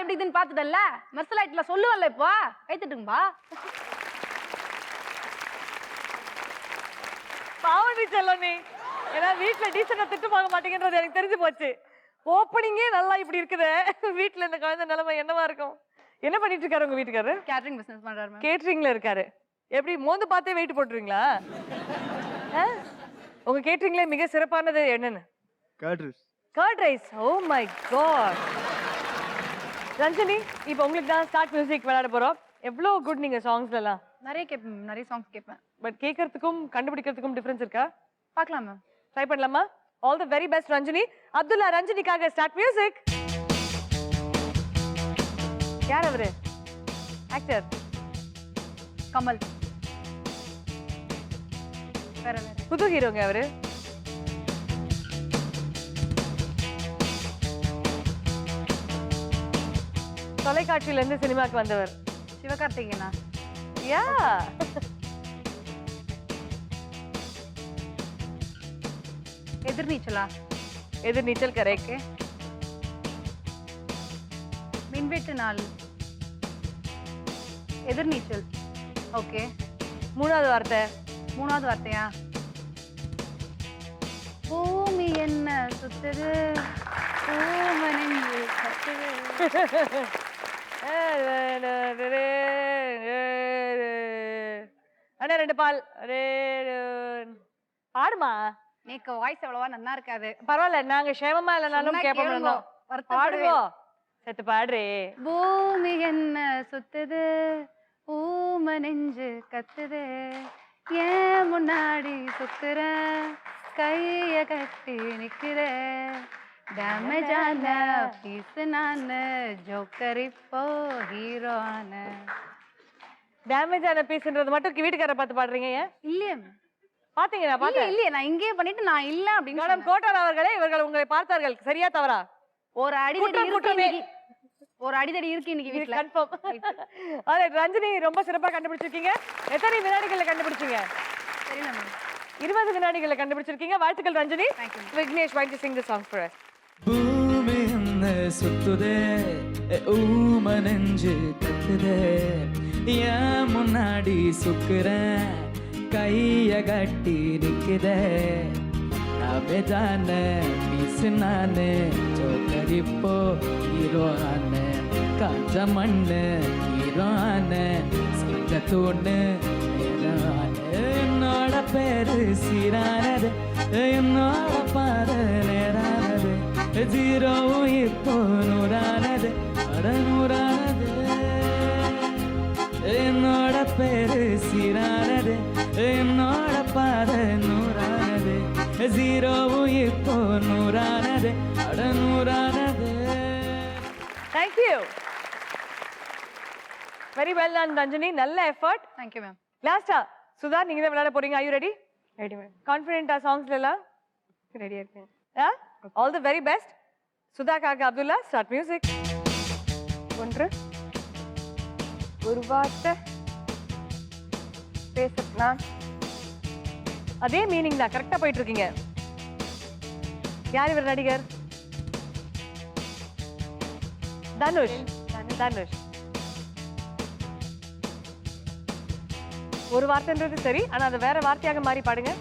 எப்படி இதுன்னு பாத்துட்டல மெர்சலைட்ல சொல்லுவல்ல, இப்போ கைத்துட்டுங்கப்பா. பாவனி செல்லனே, ஏன்னா வீட்டுல டீச்சரை திட்டு பார்க்க மாட்டேங்கிறது எனக்கு தெரிஞ்சு போச்சு. ஓப்பனிங்கே நல்லா இப்படி இருக்குதே, வீட்டுல இந்த குழந்தை நிலைமை என்னவா இருக்கும்? என்ன பண்ணிட்டு இருக்காரு உங்க வீட்டுக்காரரு? கேட்டரிங் பிசினஸ் பண்றாரு மேம். கேட்டரிங்ல இருக்காரு. எப்படி மோந்து பார்த்தே வெயிட் போட்டுருவீங்களா? உங்க கேட்டரிங்ல மிக சிறப்பானது என்னன்னு? Curd rice. Oh my god. Ranjani, இப்போ உங்களுக்கு தான் ஸ்டார்ட் மியூசிக் விளையாட போறோம். எவ்வளோ குட் நீங்க சாங்ஸ்ல எல்லாம்? நிறைய கேட்பேன், நிறைய சாங்ஸ் கேட்பேன். பட் கேட்கறதுக்கும் கண்டுபிடிக்கிறதுக்கும் டிஃபரன்ஸ் இருக்கா? பார்க்கலாம் மேம். ட்ரை பண்ணலாமா? All the very best Ranjani. Abdullah, ரஞ்சனிக்காக ஸ்டார்ட் மியூசிக். யார் அவரு? ஆக்டர் கமல். வேற வேற புது ஹீரோங்க அவரு. தொலைக்காட்சியில இருந்து சினிமாக்கு வந்தவர். சிவகார்த்திகேயனா? யா. எதிர்நீச்சலா? எதிர்நீச்சல் கரெக்ட். மின்வெட்டு நாள். எதிர்நீச்சல். ஓகே. மூணாவது வார்த்தை. மூணாவது வார்த்தையா? பூமி என்ன சுத்துது, பூமனெஞ்சு கத்துது. அண்ணா ரெண்டு பால். பாடுமா. நீக்கு வாய்ஸ் அவ்வளவா நல்லா இருக்காது. பரவாயில்ல, நாங்க சேமமா இல்லைனாலும் கேட்போம். பாடுவோம். செத்து பாடுறே. பூமி என்ன சுத்துது, பூம நெஞ்சு கத்துது, ஏன் முன்னாடி சுத்துற, கைய கட்டி நிக்கிற, டேமேஜான பீஸ் நானு, ஜோக்கர் இப்போ ஹீரோன. டேமேஜ் ஆன பீஸ்ன்றது மட்டும் வீட்டுக்காரரை பார்த்து பாடுறீங்க ஏன்? இல்லையே பாத்தீங்க, நான் பார்த்தேன். இல்லையே, நான் இங்கே பண்ணிட்டு நான் இல்ல அப்படின்னு மேடம் கோட்டார் அவர்களே, இவர்கள் உங்களை பார்த்தார்கள். சரியா தவறா? ஒரு அடிதடி இருக்கு இன்னைக்கு. ஒரு அடிதடி இருக்கு இன்னைக்கு வீட்ல. கன்ஃபார்ம். அதே ரஞ்சனி ரொம்ப சிறப்பா கண்டுபிடிச்சிருக்கீங்க. எத்தனை வினாடிகள்ல கண்டுபிடிச்சீங்க? சரிண்ணா மேம். 20 வினாடிகள்ல கண்டுபிடிச்சிருக்கீங்க. வாழ்த்துக்கள் Ranjani. Thank you. Vignesh, why don't you sing the song for us? பூமி என்ன சுத்துதே, ஊம நெஞ்சு கத்துதே, ஏன் முன்னாடி சுக்குறேன், கைய கட்டி நிக்குதே, அபேஜான பீஸ் நானு, ஜோக்கர் இப்போ ஹீரோன்னு, காஞ்ச மண்ணு ஹீரோன்னு, செஞ்ச தூண்ணு என்னோட பேரு சீரானது, என்னோட பாத நேரானது, ஜீரோ இப்போ நூறானது, நூறானது, என்னோட பேரு சீரானது, என்னோட பாத நூறானது, ஜீரோ இப்போ நூறானது, நூறானது. Thank you. Very well done Ranjani. நல்ல எஃபர்ட். Thank you ma'am. லாஸ்டா சுதா, நீங்க தான் விளையாட போறீங்க. Are you ready? Ready ma'am. கான்ஃபிடென்ட்டா சாங்ஸ்ல எல்லாம்? ரெடியா இருக்கேன். All the very best. சுதாக்காக அப்துல்லா, ஸ்டார்ட் மியூசிக். ஒன்று, ஒரு வார்த்தை பேச. அதே மீனிங் தான், கரெக்டா போயிட்டு இருக்கீங்க. யார் இவர் நடிகர்? தனுஷ். தனுஷ். ஒரு வார்த்தைன்றது சரி, ஆனா அதை வேற வார்த்தையாக மாறி பாடுங்க.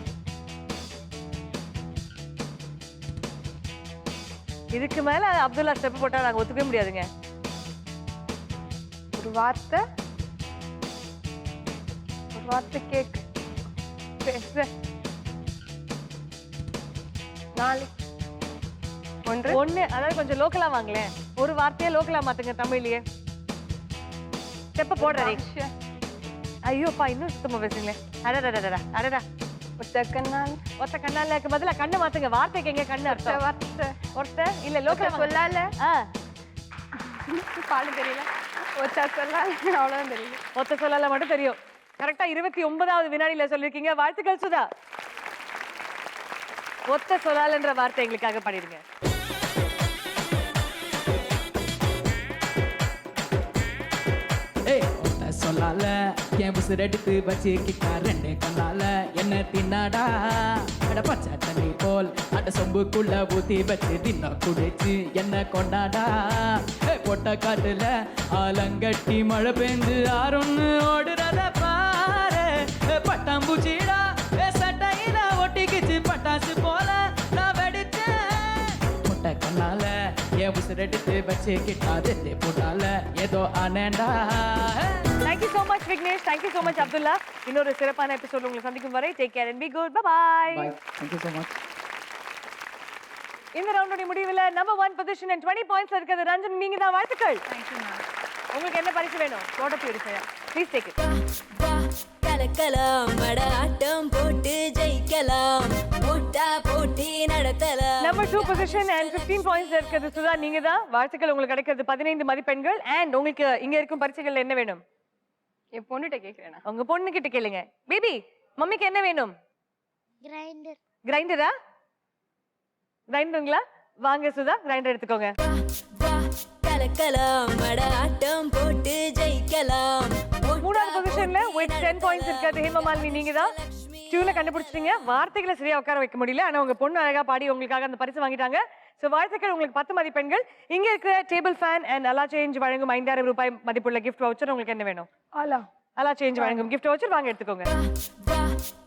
இதுக்கு மேல அப்துல்லா ஸ்டெப் போட்டா நாங்க ஒத்துக்கவே முடியாதுங்க. ஒரு வார்த்தை கேக் பேச 4 1 ஒண்ணு, அதாவது கொஞ்சம் லோக்கலா வாங்களேன். ஒரு வார்த்தையா லோக்கலா மாத்துங்க தமிழ்லயே. ஸ்டெப் போடுறே. ஐயோப்பா, இன்னும் சுத்தமா பேசுங்களே. அடடடடடா அடடா. ஒத்த கண்ணால் ஒத்த கண்ணாலக்கு பதிலா கண்ணை மாத்துங்க. வார்த்தைக்கு எங்க கண்ணு அர்த்தம்? வார்த்தை ஒருத்த இல்ல லோக்கலா சொல்லால ஆ, பாடு தெரியல. ஒத்த சொல்லால அவ்வளவுதான் தெரியல. ஒத்த சொல்லல மட்டும் தெரியும். கரெக்டா 29வது வினாடியில சொல்லிருக்கீங்க. வாழ்த்துக்கள் சுதா. ஒத்த சொல்லாலன்ற வார்த்தை எங்களுக்காக பாடிடுங்க. ஏய் ஒத்த சொல்லால என் புசுர் எடுத்து வச்சு கிட்டா 2 கண்ணால என்ன தின்னாடா அட பச்சை தண்ணி போல் அட சொம்புக்குள்ள ஊத்தி வச்சு தின்ன குடிச்சு என்ன கொண்டாடா பொட்ட காட்டுல ஆலங்கட்டி மழை பெஞ்சு ஆறுன்னு ஓடுறத பாரு பட்டாம்பூச்சிடா சட்டையில ஒட்டிக்கிச்சு பட்டாசு போல நான் வெடிச்சேன் பொட்ட கண்ணால என் புசுர் எடுத்து வச்சு கிட்டா 2 போட்டால ஏதோ ஆனேண்டா. Thank you so much Vignesh. Thank you so much Abdullah. இன்னொரு சிறப்பான எபிசோட் உங்களை சந்திக்கும் வரை take care and be good. Bye bye. Bye. Thank you so much. இந்த ரவுண்டோட முடிவுல நம்பர் 1 பொசிஷன் and 20 பாயிண்ட்ஸ் இருக்கிறது ரஞ்சன். நீங்க தான். வாழ்த்துக்கள். உங்களுக்கு என்ன பரிசு வேணும்? தோட்ட பியூரிஃபையர். Please take it. வா கலக்கலாம் மட ஆட்டம் போட்டு ஜெயிக்கலாம் போட்டா போட்டி நடத்தலாம் நம்பர் 2 பொசிஷன் and 15 பாயிண்ட்ஸ் இருக்கிறது சுதா. நீங்க தான். வாழ்த்துக்கள். உங்களுக்கு கிடைக்கிறது 15 மதிப்பெண்கள். and உங்களுக்கு இங்க இருக்கும் பரிசுகள் என்ன வேணும்? என் பொண்ணுகிட்ட கேக்குறேன். உங்க பொண்ணு கிட்ட கேளுங்க. பேபி, மம்மிக்கு என்ன வேணும்? கிரைண்டர். கிரைண்டரா? கிரைண்டருங்களா? வாங்க சுதா, கிரைண்டர் எடுத்துக்கோங்க. வா கலக்கலாம் மட ஆட்டம் போட்டு ஜெயிக்கலாம் மூணாவது பொசிஷன்ல with 10 பாயிண்ட்ஸ் இருக்கிறது ஹேமமாலினி. நீங்க தான். டியூனை கண்டுபிடிச்சிட்டீங்க. வார்த்தைகளை சரியா உட்கார வைக்க முடியல. ஆனா உங்க பொண்ணு அழகா பாடி உங்களுக்காக அந்த பரிசு வாங்கிட்டாங்க. சோ வாழ்த்துக்கள். உங்களுக்கு 10 மதிப்பெண்கள். இங்க இருக்கிற டேபிள் ஃபேன் அண்ட் அலா சேஞ்ச் வழங்கும் 5000 ரூபாய் மதிப்புள்ள கிஃப்ட் வவுச்சர். உங்களுக்கு என்ன வேணும்? அலா சேஞ்ச் வழங்கும் கிஃப்ட் வவுச்சர். வாங்க எடுத்துக்கோங்க. வா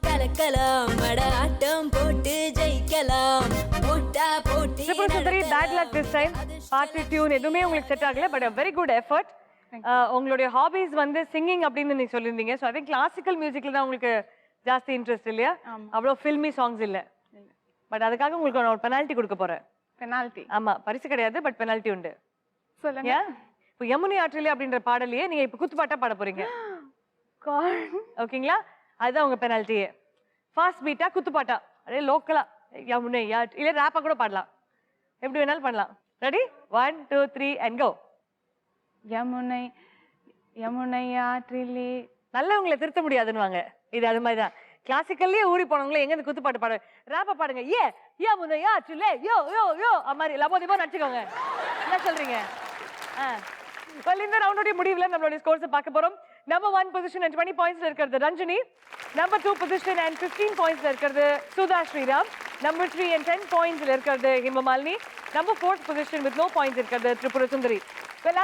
கலக்கலாம் மட ஆட்டம் போட்டு ஜெயிக்கலாம் போட்டா போட்டி triple Sundari, bad luck this time. பாட்டு டியூன் எதுவுமே உங்களுக்கு செட் ஆகல. But very good effort. உங்களுடைய ஹாபிஸ் வந்து சிங்கிங் அப்படின்னு நீங்க சொல்லியிருந்தீங்க. ஸோ அதே கிளாசிக்கல் மியூசிக்ல தான் உங்களுக்கு ஜாஸ்தி இன்ட்ரெஸ்ட் இல்லையா? அவ்வளோ ஃபில்மி சாங்ஸ் இல்லை. பட் அதுக்காக உங்களுக்கு நான் ஒரு பெனால்ட்டி கொடுக்க போறேன். பெனால்டி ஆமா, பரிசு கிடையாது, பட் பெனால்ட்டி உண்டு. சொல்லுங்க. ஏன்? இப்போ யமுனை ஆற்றிலே அப்படின்ற பாடலையே நீங்க இப்போ குத்துப்பாட்டா பாட போறீங்க. ஓகேங்களா? அதுதான் உங்க பெனால்ட்டியே. ஃபாஸ்ட் பீட்டா குத்துப்பாட்டா, அப்படியே லோக்கலா யமுனை ஆற்று, இல்லை ரேப்பா கூட பாடலாம். எப்படி வேணாலும் பண்ணலாம். Ready? 1 2 3 and go. Yamuna Yamuna ஆற்றிலே. நல்லா உங்களை திருத்த முடியாதுன்னு. இது அது மாதிரி தான். கிளாசிக்கல்லே ஊறி போனவங்களே எங்க இந்த குத்துப்பாட்டு பாடு, ரேப்பா பாடுங்க. யமுனை ஆற்றிலே யோ யோ யோ மாதிரி லபோதிபோ நடிச்சுக்கோங்க. என்ன சொல்றீங்க? இந்த ரவுண்டோட முடிவுல நம்மளுடைய ஸ்கோர்ஸ் பார்க்க போறோம். நம்பர் 1 பொசிஷன் and 20 பாயிண்ட்ஸ்ல இருக்கிறது ரஞ்சினி. நம்பர் 2 பொசிஷன் and 15 பாயிண்ட்ஸ்ல இருக்கிறது சுதா ஸ்ரீராம். நம்பர் 3 and 10 பாயிண்ட்ஸ்ல இருக்கிறது Hemamalini. Number 4th position with no points இருக்கிறது திரிபுர சுந்தரி.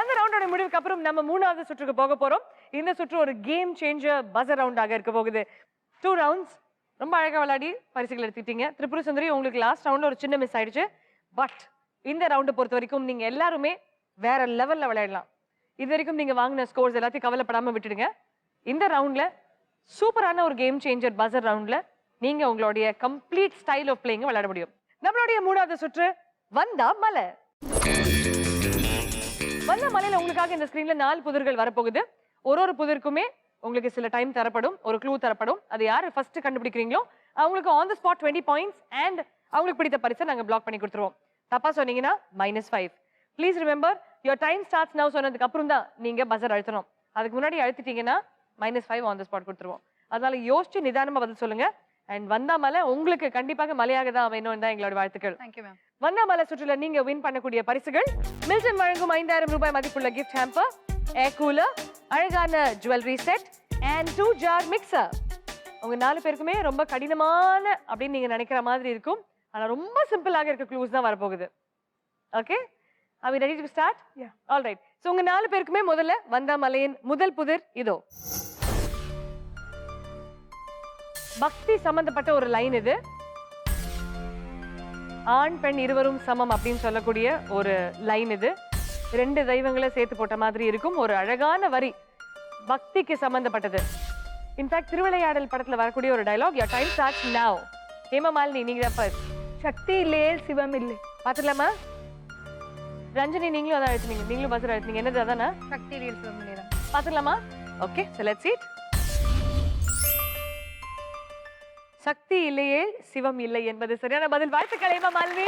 அந்த ரவுண்டோட முடிவுக்கு அப்புறம் நம்ம 3வது சுற்றுக்கு போக போறோம். இந்த சுற்று ஒரு கேம் சேஞ்சர் பஸர் ரவுண்டாக இருக்க போகுது. 2 ரவுண்ட்ஸ் ரொம்ப அழகா விளையாடி பரிசுகள் எடுத்துட்டீங்க. திரிபுர சுந்தரி, உங்களுக்கு லாஸ்ட் ரவுண்ட்ல ஒரு சின்ன மிஸ் ஆயிடுச்சு. பட் இந்த ரவுண்டை பொறுத்த வரைக்கும் நீங்க எல்லாருமே வேற லெவல்ல விளையாடலாம். இது வரைக்கும் நீங்க வாங்கின ஸ்கோர்ஸ் எல்லாத்தையும் கவலைப்படாம விட்டுடுங்க. இந்த ரவுண்ட்ல சூப்பரான ஒரு கேம் சேஞ்சர் பஸர் ரவுண்ட்ல நீங்க உங்களுடைய கம்ப்ளீட் ஸ்டைல் ஆஃப் பிளேயிங் விளையாட முடியும். நம்மளுடைய 3வது சுற்று வந்தா மலை. வந்தா மலையில உங்களுக்காக இந்த ஸ்கிரீன்ல 4 புதிர்கள் வரப்போகுது. ஒரு புதிருக்குமே உங்களுக்கு சில டைம் தரப்படும், ஒரு க்ளூ தரப்படும். அது யாரு ஃபர்ஸ்ட் கண்டுபிடிக்கிறீங்களோ அவங்களுக்கு on the spot 20 points and அவங்களுக்கு பிடித்த பரிசை நாங்க பிளாக் பண்ணி கொடுத்துருவோம். தப்பா சொன்னீங்கன்னா -5. Please remember, your time starts now சொன்னதுக்கு அப்புறம் தான் நீங்க பஸர் அழுத்தணும். அதுக்கு முன்னாடி அழுத்திட்டீங்கன்னா -5 ஆன் தி ஸ்பாட் கொடுத்துருவோம். அதனால யோசிச்சு நிதானமா பதில் சொல்லுங்க. அண்ட் வந்தாமலை உங்களுக்கு கண்டிப்பாக மலையாக தான் வேணும் தான் எங்களோட வாழ்த்துக்கள். Thank you ma'am. வந்தாமலை சுற்றுல நீங்க வின் பண்ணக்கூடிய பரிசுகள் மில்டன் வழங்கும் 5000 ரூபாய் மதிப்புள்ள கிஃப்ட் ஹேம்பர், ஏர் கூலர், அழகான jewellery set and 2 jar mixer. உங்க 4 பேருக்குமே ரொம்ப கடினமான அப்படின்னு நீங்க நினைக்கிற மாதிரி இருக்கும். ஆனா ரொம்ப சிம்பிளாக இருக்க க்ளூஸ் தான் வரப்போகுது. Okay, are we ready to start? Yeah. All right. So உங்க 4 பேருக்குமே முதல்ல வந்தாமலையின் முதல் புதிர் இதோ. பக்தி சம்பந்தப்பட்ட ஒரு லைன் இது. ஆண் பெண் இருவரும் சமம் அப்படின்னு சொல்லக்கூடிய ஒரு லைன் இது. 2 தெய்வங்களை சேர்த்து போட்ட மாதிரி இருக்கும். ஒரு அழகான வரி, பக்திக்கு சம்பந்தப்பட்டது. இன்ஃபேக்ட் திருவிளையாடல் படத்துல வரக்கூடிய ஒரு dialogue. Your time starts now. Hemamalini நீங்க தான் first. சக்தி இல்லையே சிவம் இல்லை. பாத்துக்கலாமா? ரஞ்சனி நீங்களும் அதான் அழுத்துனீங்க, நீங்களும் பஸ்ஸர் அழுத்துனீங்க. என்னது அதானே? சக்தி ரியல் சிவம். பாத்துக்கலாமா? Okay, so let's see it. Sakthi இல்லையே சிவம் இல்லை என்பது சரியான பதில். வாழ்த்துக்கள் ஹேமமாலினி.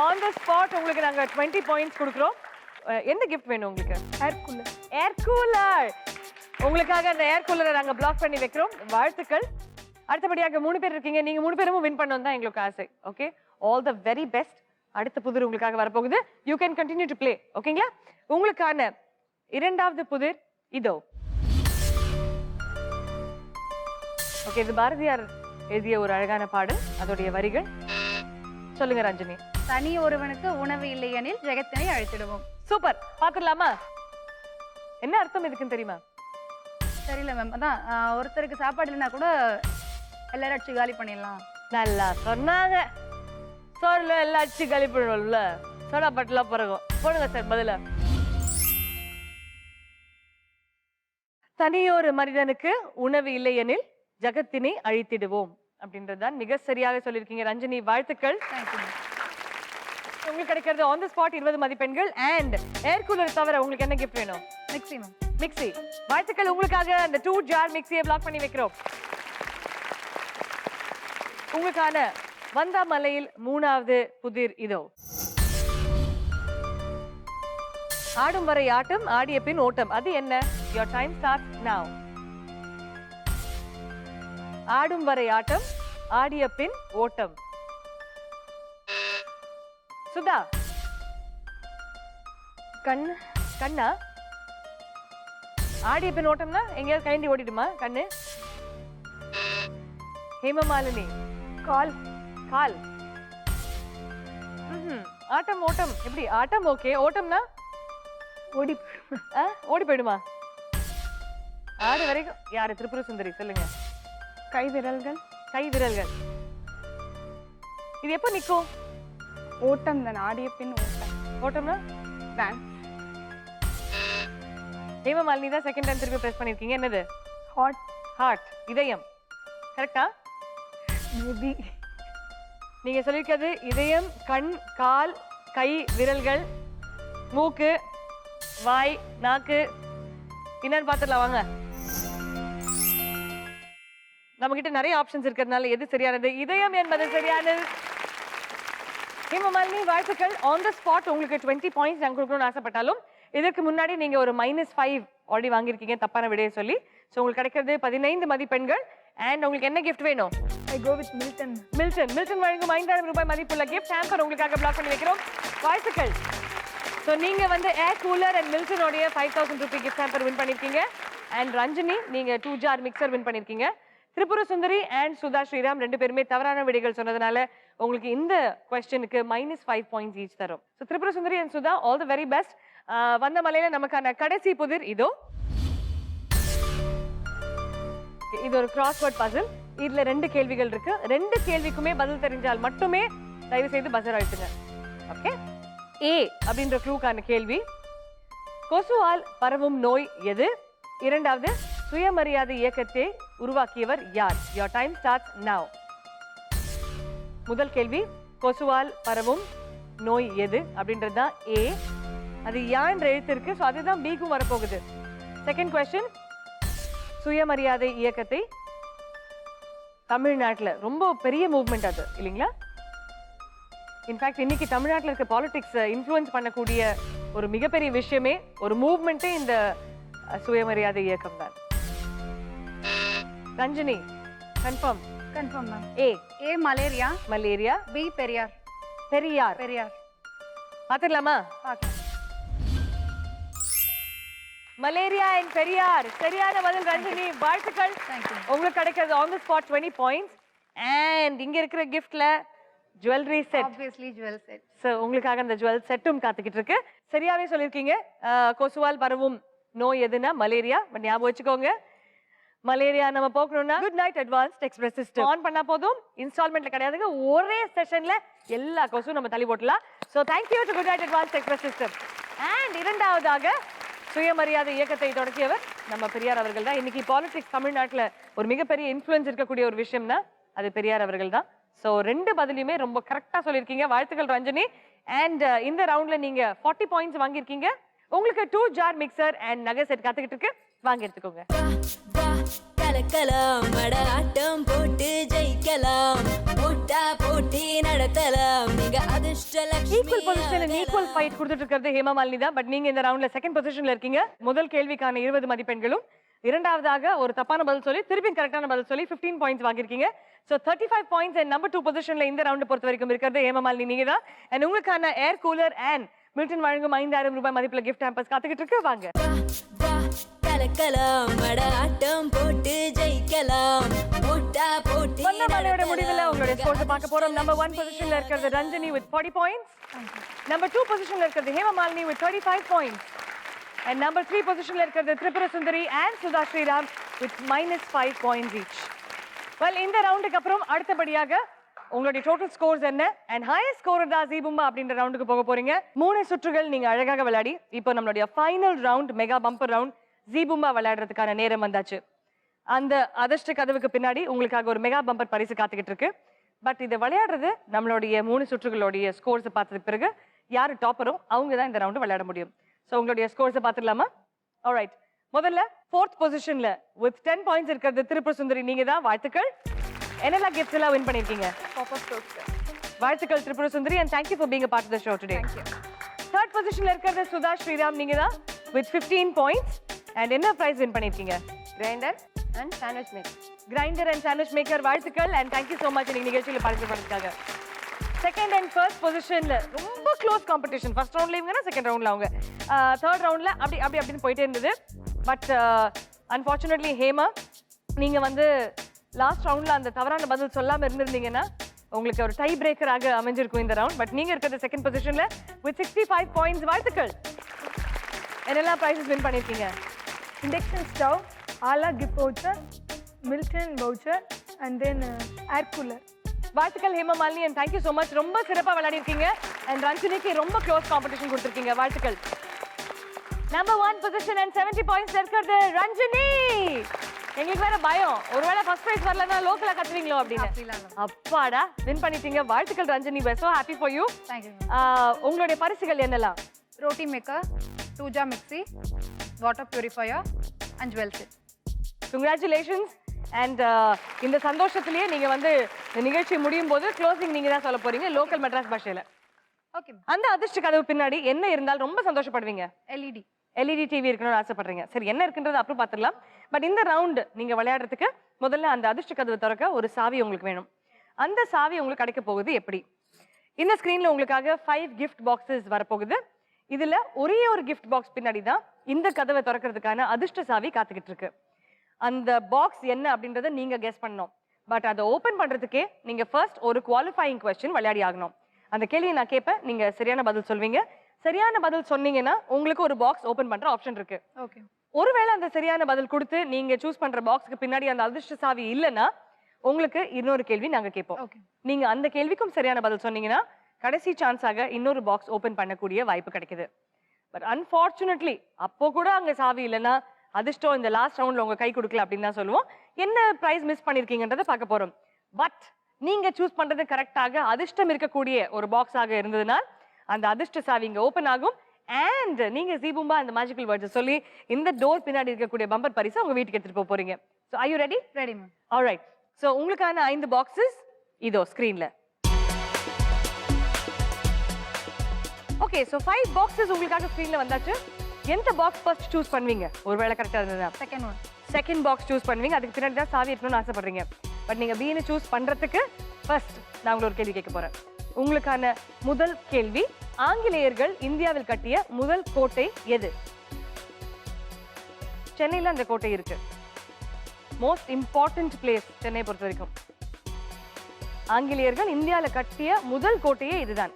ஆன் த ஸ்பாட் உங்களுக்கு நாங்க 20 பாயிண்ட்ஸ் கொடுக்குறோம். எந்த கிஃப்ட் வேணும் உங்களுக்கு? Air cooler. Air cooler. உங்களுக்காக அந்த ஏர் கூலரை நாங்க பிளாக் பண்ணி வைக்கிறோம். வாழ்த்துக்கள். அடுத்தபடியாக 3 பேர் இருக்கீங்க. நீங்க 3 பேரும் வின் பண்ணணும் தான் எங்களுக்கு ஆசை. Okay, all the very best. அடுத்த புதிர் உங்களுக்காக வரப்போகுது. You can continue to play. ஓகேங்களா? உங்களுக்கான 2வது புதிர் இதோ. ஓகே, இது பாரதியார் எழுதிய ஒரு அழகான பாடல். அதோடைய வரிகள் சொல்லுங்க ரஞ்சனி. தனி ஒருவனுக்கு உணவு இல்லை எனில் ஜெகத்தினை அழைத்திடுவோம். சூப்பர். பாத்துடலாமா? என்ன அர்த்தம் இதுக்குன்னு தெரியுமா? தெரியல மேம். அதான் ஒருத்தருக்கு சாப்பாடு இல்லைன்னா கூட எல்லாரும் அடிச்சு காலி பண்ணிடலாம். நல்லா சொன்னாங்க. சோறுல எல்லாம் அடிச்சு கழிப்பிடணும்ல, சோடா பட்டெல்லாம் பிறகும். போடுங்க சார் பதில. தனியொரு மனிதனுக்கு உணவு இல்லை எனில் ஜகத்தினை அழித்திடுவோம் அப்படின்றதுதான் மிக சரியாக சொல்லியிருக்கீங்க ரஞ்சனி. வாழ்த்துக்கள். உங்களுக்கு கிடைக்கிறது ஆன் தி ஸ்பாட் 20 மதிப்பெண்கள். அண்ட் ஏர் கூலர் தவிர உங்களுக்கு என்ன கிஃப்ட் வேணும்? Mixie ma'am. மிக்ஸி. வாழ்த்துக்கள். உங்களுக்காக அந்த 2 ஜார் மிக்ஸியை பிளாக் பண்ணி வைக்கிறோம். உங்களுக்கான வந்தாமலையில் 3வது புதிர் இதோ. ஆடும் வரை ஆட்டம், ஆடிய பின் ஓட்டம். அது என்ன? Your time starts now. ஆடும் வரை ஆட்டம், ஆடிய பின் ஓட்டம். சுதா. கண்ணு. கண்ணா? ஆடிய பின் ஓட்டம்னா எங்கேயாவது கைண்டி ஓடிடுமா கண்ணு? ஹேமமாலினி. கால். கால். ஆட்டம் ஓட்டம். எப்படி ஆட்டம்? ஓகே, ஓட்டம்னா ஓடி. ஓடி போயிடுமா? ஆடு வரைக்கும் யாரு? திரிபுர சுந்தரி சொல்லுங்க. கை விரல்கள். கை விரல்கள். இது எப்ப நிக்கும்? ஓட்டம் தான். ஆடிய பின் ஓட்டம். ஓட்டம்னா டான்ஸ். ஹேமமாலினி தான் செகண்ட் டைம் திருப்பி பிரஸ் பண்ணிருக்கீங்க. என்னது? ஹாட். ஹார்ட். இதயம். கரெக்டா? மேபி. நீங்க சொல்லிருக்கிறது இதயம், கண், கால், கை, விரல்கள், மூக்கு, வாய், நாக்கு. என்னன்னு பாத்துடலாம் வாங்க. நம்ம கிட்ட நிறைய ஆப்ஷன்ஸ் இருக்கிறதுனால எது சரியானது? இதயம் என்பது சரியானது. ஹேமமாலினி வாழ்த்துக்கள். ஆன் த ஸ்பாட் உங்களுக்கு 20 பாயிண்ட்ஸ் நாங்கள் கொடுக்கணும்னு ஆசைப்பட்டாலும் இதற்கு முன்னாடி நீங்க ஒரு -5 ஆல்ரெடி வாங்கியிருக்கீங்க தப்பான விடையை சொல்லி. ஸோ உங்களுக்கு கிடைக்கிறது 15 மதிப்பெண்கள். அண்ட் உங்களுக்கு என்ன கிஃப்ட் வேணும்? ஐ கோ வித் மில்டன். மில்டன் வழங்கும் 5000 ரூபாய் மதிப்புள்ள கிஃப்ட் ஹேம்பர் உங்களுக்காக பிளாக் பண்ணி வைக்கிறோம். வாழ்த்துக்கள். ஸோ நீங்க வந்து ஏர் கூலர் அண்ட் மில்டனோடைய 5000 ரூபாய் கிஃப்ட் ஹேம்பர் வின் பண்ணிருக்கீங்க. அண்ட் ரஞ்சனி நீங்க 2 ஜார் மிக்சர் வின் பண்ணிருக்கீங்க. திரிபுர சுந்தரி அண்ட் சுதா ஸ்ரீராம் 2 பேருமே தவறான விடைகள் சொன்னதுனால உங்களுக்கு இந்த கொஸ்டினுக்கு -5 பாயிண்ட்ஸ் ஈச் தரும். So Tripura Sundari and Sudha all the very best. வந்த மலையில நமக்கான கடைசி புதிர் இதோ. இது ஒரு கிராஸ்வேர்ட் பசில். இதுல 2 கேள்விகள் இருக்கு. 2 கேள்விக்குமே பதில் தெரிஞ்சால் மட்டுமே தயவு செய்து பஸர் அழுத்துங்க. ஓகே. ஏ அப்படின்ற க்ளூக்கான கேள்வி. கொசுவால் பரவும் நோய் எது? 2வது சுயமரியாதை இயக்கத்தை உருவாக்கியவர் யார்? Your time starts now. முதல் கேள்வி கொசுவால் பரவும் நோய் எது அப்படின்றது தான் ஏ. அது யா என்ற எழுத்து இருக்கு. ஸோ அதுதான் பிக்கும் வரப்போகுது. செகண்ட் கொஸ்டின் சுயமரியாதை இயக்கத்தை தமிழ்நாட்டில் ரொம்ப பெரிய மூவ்மெண்ட் அது இல்லைங்களா? இன்ஃபேக்ட் இன்னைக்கு தமிழ்நாட்டில் இருக்க பாலிடிக்ஸ் இன்ஃப்ளூயன்ஸ் பண்ணக்கூடிய ஒரு மிகப்பெரிய விஷயமே ஒரு மூவ்மெண்ட்டே இந்த சுயமரியாதை இயக்கம் தான். Ranjani confirm? Confirm ma'am. A. A malaria. Malaria. B Periyar. Periyar. Periyar. பாத்துக்கலாமா? பார்க்கலாம். மலேரியா அண்ட் பெரியார் சரியான பதில் ரஞ்சனி. வாழ்த்துக்கள். தேங்க்யூ. உங்களுக்கு கிடைக்கிறது on the spot 20 points. And இங்க இருக்கிற கிஃப்ட்ல jewellery set. Obviously jewel set. So உங்களுக்காக அந்த ஜுவல் செட்டும் காத்துக்கிட்டு இருக்கு. சரியாவே சொல்லிருக்கீங்க. கொசுவால் பரவும் நோய் எதுனா மலேரியா. பட் ஞாபகம் வச்சுக்கோங்க மலேரியா நம்ம போக்கணும்னா Good Night advanced express system on பண்ணா போதும், இன்ஸ்டால்மெண்ட்ல கிடையாதுங்க, ஒரே செஷன்ல எல்லா கொசும் நம்ம தள்ளி போட்டலாம். So thank you to Good Night advanced express system. And இரண்டாவதாக சுயமரியாதை இயக்கத்தை தொடக்கியவர் நம்ம பெரியார் அவர்கள் தான். இன்னைக்கு பாலிடிக்ஸ் தமிழ்நாட்டில் ஒரு மிகப்பெரிய இன்ஃப்ளூயன்ஸ் இருக்கக்கூடிய ஒரு விஷயம்னா அது பெரியார் அவர்கள் தான். ஸோ 2 பதிலையுமே ரொம்ப கரெக்டாக சொல்லியிருக்கீங்க. வாழ்த்துக்கள் ரஞ்சனி. அண்ட் இந்த ரவுண்ட்ல நீங்க 40 பாயிண்ட்ஸ் வாங்கியிருக்கீங்க. உங்களுக்கு 2 ஜார் மிக்சர் அண்ட் நகை செட் காத்துக்கிட்டு இருக்கு, வாங்கி எடுத்துக்கோங்க. வா கலக்கலாம் மட ஆட்டம் போட்டு ஜெயிக்கலாம் போட்டா போட்டி நடத்தலாம் நீங்க அதிர்ஷ்ட Lakshmi equal position and equal fight கொடுத்துட்டு இருக்கிறது ஹேமா மாலினி தான். பட் நீங்க இந்த ரவுண்ட்ல செகண்ட் பொசிஷன்ல இருக்கீங்க. முதல் கேள்விக்கான 20 மதிப்பெண்களும், இரண்டாவதாக ஒரு தப்பான பதில் சொல்லி திருப்பி கரெக்டான பதில் சொல்லி 15 பாயிண்ட்ஸ் வாங்கியிருக்கீங்க. ஸோ 35 பாயிண்ட்ஸ் அண்ட் நம்பர் 2 பொசிஷன்ல இந்த ரவுண்ட் பொறுத்த வரைக்கும் இருக்கிறது ஹேமா மாலினி நீங்க தான். அண்ட் உங்களுக்கான ஏர் கூலர் அண்ட் மில்டன் வழங்கும் 5000 ரூபாய் மதிப்புல கிஃப்ட் ஹேம்பர்ஸ் காத்துக்கிட்டு இருக்கு, வாங்க. வா கலக்கலாம் மட ஆட்டம் போட்டு ஜெயிக்கலாம் போட்டா போட்டி மலையோட முடிவுல உங்களுடைய ஸ்கோர்ஸ் பார்க்க போறோம். நம்பர் 1 பொசிஷன்ல இருக்கிறது ரஞ்சனி with 40 points. நம்பர் 2 பொசிஷன்ல இருக்கிறது Hema Malini with 35 points. And number 3 பொசிஷன்ல இருக்கிறது Tripura Sundari and Sudha Sriram with -5 points each. Well, இந்த ரவுண்டுக்கு அப்புறம் அடுத்தபடியாக உங்களுடைய டோட்டல் ஸ்கோர்ஸ் என்ன அண்ட் ஹையஸ்ட் ஸ்கோரர் தான் ஜீபும்பா அப்படின்ற ரவுண்டுக்கு போக போறீங்க. 3 சுற்றுகள் நீங்க அழகாக விளையாடி இப்போ நம்மளுடைய final round mega bumper round ஜீபும்பா விளையாடுறதுக்கான நேரம் வந்தாச்சு. அந்த அதிர்ஷ்ட கதவுக்கு பின்னாடி உங்களுக்காக ஒரு மெகா பம்பர் பரிசு காத்துக்கிட்டு இருக்கு. பட் இதை விளையாடுறது நம்மளுடைய 3 சுற்றுகளுடைய ஸ்கோர்ஸ் பார்த்ததுக்கு பிறகு யாரு டாப்பரும் அவங்க தான் இந்த ரவுண்டு விளையாட முடியும். ஸோ உங்களுடைய ஸ்கோர்ஸை பார்த்துடலாமா? ஆல்ரைட், முதல்ல 4th பொசிஷன்ல with 10 பாயிண்ட்ஸ் இருக்கிறது திரிபுர சுந்தரி நீங்க தான். வாழ்த்துக்கள். என்னெல்லாம் கிஃப்ட்ஸ் எல்லாம் வின் பண்ணிருக்கீங்க? வாழ்த்துக்கள் Tripura Sundari and thank you for being a part of the show today. 3rd பொசிஷன்ல இருக்கிறது சுதா ஸ்ரீராம் நீங்க தான் with 15 பாயிண்ட்ஸ். அண்ட் என்ன பிரைஸ் வின் பண்ணிருக்கீங்க? Grinder and sandwich maker. Grinder and sandwich maker வாழ்த்துக்கள் and thank you so much இந்த நிகழ்ச்சியில் பார்ட்டிசிபேட் பண்ணதுக்காக. 2nd and 1st பொசிஷன்ல ரொம்ப க்ளோஸ் காம்படிஷன். ஃபர்ஸ்ட் ரவுண்ட்ல இவங்கன்னா செகண்ட் ரவுண்ட்ல அவங்க, 3rd ரவுண்ட்ல அப்படின்னு போயிட்டே இருந்தது. பட் அன்ஃபார்ச்சுனேட்லி ஹேமா நீங்க வந்து லாஸ்ட் ரவுண்ட்ல அந்த தவறான பதில் சொல்லாம இருந்திருந்தீங்கன்னா உங்களுக்கு ஒரு டை பிரேக்கராக அமைஞ்சிருக்கும் இந்த ரவுண்ட். பட் நீங்க இருக்கிறது 2nd பொசிஷன்ல with 65 பாயிண்ட்ஸ். வாழ்த்துக்கள். என்னெல்லாம் ப்ரைஸஸ் வின் பண்ணிருக்கீங்க? Induction stove, Ala gift voucher, Milton voucher and then air cooler. வாழ்த்துக்கள் Hema Malini and thank you so much. ரொம்ப சிறப்பாக விளையாடிருக்கீங்க அண்ட் ரஞ்சனிக்கு ரொம்ப க்ளோஸ் காம்படிஷன் கொடுத்துருக்கீங்க. வாழ்த்துக்கள். நம்பர் 1 பொசிஷன் அண்ட் 70 பாயிண்ட்ஸ் இருக்கிறது ரஞ்சனி. எங்களுக்கு வேற பயம், ஒருவேளை ஃபர்ஸ்ட் பிரைஸ் வரலன்னா லோக்கலா கத்துவீங்களோ அப்படின்னு. அப்பாடா, வின் பண்ணிட்டீங்க. வாழ்த்துக்கள் Ranjani. we are so happy for you. Thank you. உங்களுடைய பரிசுகள் என்னெல்லாம்? Roti maker, 2 jar mixie, water purifier and jewel set. Congratulations. And இந்த சந்தோஷத்திலேயே நீங்க வந்து இந்த நிகழ்ச்சி முடியும் போது க்ளோசிங் நீங்க தான் சொல்ல போறீங்க லோக்கல் மெட்ராஸ் பாஷையில. ஓகே. அந்த அதிர்ஷ்ட கதவு பின்னாடி என்ன இருந்தால் ரொம்ப சந்தோஷப்படுவீங்க? எல்இடி டிவி இருக்கணும்னு ஆசைப்படுறீங்க. சரி, என்ன இருக்குன்றது அப்புறம் பார்த்துடலாம். பட் இந்த ரவுண்டு நீங்க விளையாடுறதுக்கு முதல்ல அந்த அதிர்ஷ்ட கதவு திறக்க ஒரு சாவி உங்களுக்கு வேணும். அந்த சாவி உங்களுக்கு கிடைக்க போகுது எப்படி? இந்த ஸ்கிரீன்ல உங்களுக்காக 5 கிஃப்ட் பாக்ஸஸ் வரப்போகுது. இதுல ஒரே ஒரு கிஃப்ட் பாக்ஸ் பின்னாடி தான் இந்த கதவை திறக்கிறதுக்கான அதிர்ஷ்ட சாவி காத்துக்கிட்டு இருக்கு. அந்த பாக்ஸ் என்ன அப்படின்றத நீங்க கெஸ் பண்ணணும். பட் அதை ஓபன் பண்றதுக்கே நீங்க ஃபர்ஸ்ட் ஒரு குவாலிஃபையிங் கொஸ்டின் விளையாடி ஆகணும். அந்த கேள்வியை நான் கேட்பேன், நீங்க சரியான பதில் சொல்வீங்க. சரியான பதில் சொன்னீங்கன்னா உங்களுக்கு ஒரு பாக்ஸ் ஓபன் பண்ற ஆப்ஷன் இருக்கு. ஓகே. ஒருவேளை அந்த சரியான பதில் கொடுத்து நீங்க சூஸ் பண்ற பாக்ஸ்க்கு பின்னாடி அந்த அதிர்ஷ்ட சாவி இல்லைன்னா உங்களுக்கு இன்னொரு கேள்வி நாங்க கேட்போம். நீங்க அந்த கேள்விக்கும் சரியான பதில் சொன்னீங்கன்னா கடைசி சான்ஸாக இன்னொரு பாக்ஸ் ஓபன் பண்ணக்கூடிய வாய்ப்பு கிடைக்குது. பட் அன்பார்ச்சுனேட்லி அப்போ கூட அங்க சாவி இல்லைன்னா அதிர்ஷ்டம் இந்த லாஸ்ட் ரவுண்ட்ல உங்க கை கொடுக்கல அப்படின்னு தான் சொல்லுவோம். என்ன பிரைஸ் மிஸ் பண்ணிருக்கீங்கன்றதை பார்க்க போறோம். பட் நீங்க சூஸ் பண்றது கரெக்டாக அதிர்ஷ்டம் இருக்கக்கூடிய ஒரு பாக்ஸாக இருந்ததுனால் அந்த அதிர்ஷ்ட சாவி இங்க ஓபன் ஆகும். அண்ட் நீங்க ஜீபும்பா அந்த மேஜிக்கல் வேர்ட்ஸ் சொல்லி இந்த டோர் பின்னாடி இருக்கக்கூடிய பம்பர் பரிசை உங்க வீட்டுக்கு எடுத்துட்டு போக போறீங்க. So are you ready? Ready ma'am. Alright. So உங்களுக்கான 5 பாக்ஸஸ் இதோ ஸ்கிரீன்ல. ஓகே, so 5 பாக்ஸஸ் உங்களுக்காக ஸ்கிரீன்ல வந்தாச்சு. எந்த பாக்ஸ் ஃபர்ஸ்ட் சூஸ் பண்ணுவீங்க? ஒருவேளை கரெக்டா இருந்ததா? செகண்ட் பாக்ஸ் சூஸ் பண்ணுவீங்க. அதுக்கு பின்னாடி தான் சாவி இருக்கணும்னு ஆசைப்படுறீங்க. பட் நீங்க பீனை சூஸ் பண்றதுக்கு ஃபர்ஸ்ட் நான் உங்களுக்கு ஒரு கேள்வி கேட்க போறேன். உங்களுக்கான முதல் கேள்வி, ஆங்கிலேயர்கள் இந்தியாவில் கட்டிய முதல் கோட்டை எது? சென்னையில அந்த கோட்டை இருக்கு. மோஸ்ட் இம்பார்ட்டன்ட் பிளேஸ் சென்னை பொறுத்த வரைக்கும். ஆங்கிலேயர்கள் இந்தியாவில் கட்டிய முதல் கோட்டையே இதுதான்.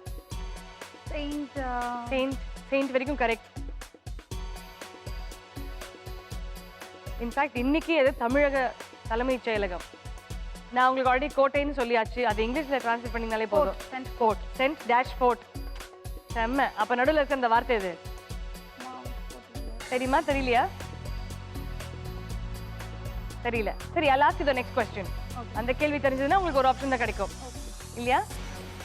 செயின்ட் வரைக்கும் கரெக்ட். இன்ஃபேக்ட் இன்னைக்கு எது தமிழக தலைமைச் செயலகம். நான் உங்களுக்கு ஆல்ரெடி கோட்டைன்னு சொல்லியாச்சு. அது இங்கிலீஷ்ல டிரான்ஸ்லேட் பண்ணினாலே போதும். Code, cent dash fort. செம்ம. அப்ப நடுவில் இருக்க அந்த வார்த்தை எது தெரியுமா? தெரியலையா? தெரியல. சரி, I'll ask you the next question. அந்த கேள்வி தெரிஞ்சதுன்னா உங்களுக்கு ஒரு ஆப்ஷன் தான் கிடைக்கும் இல்லையா?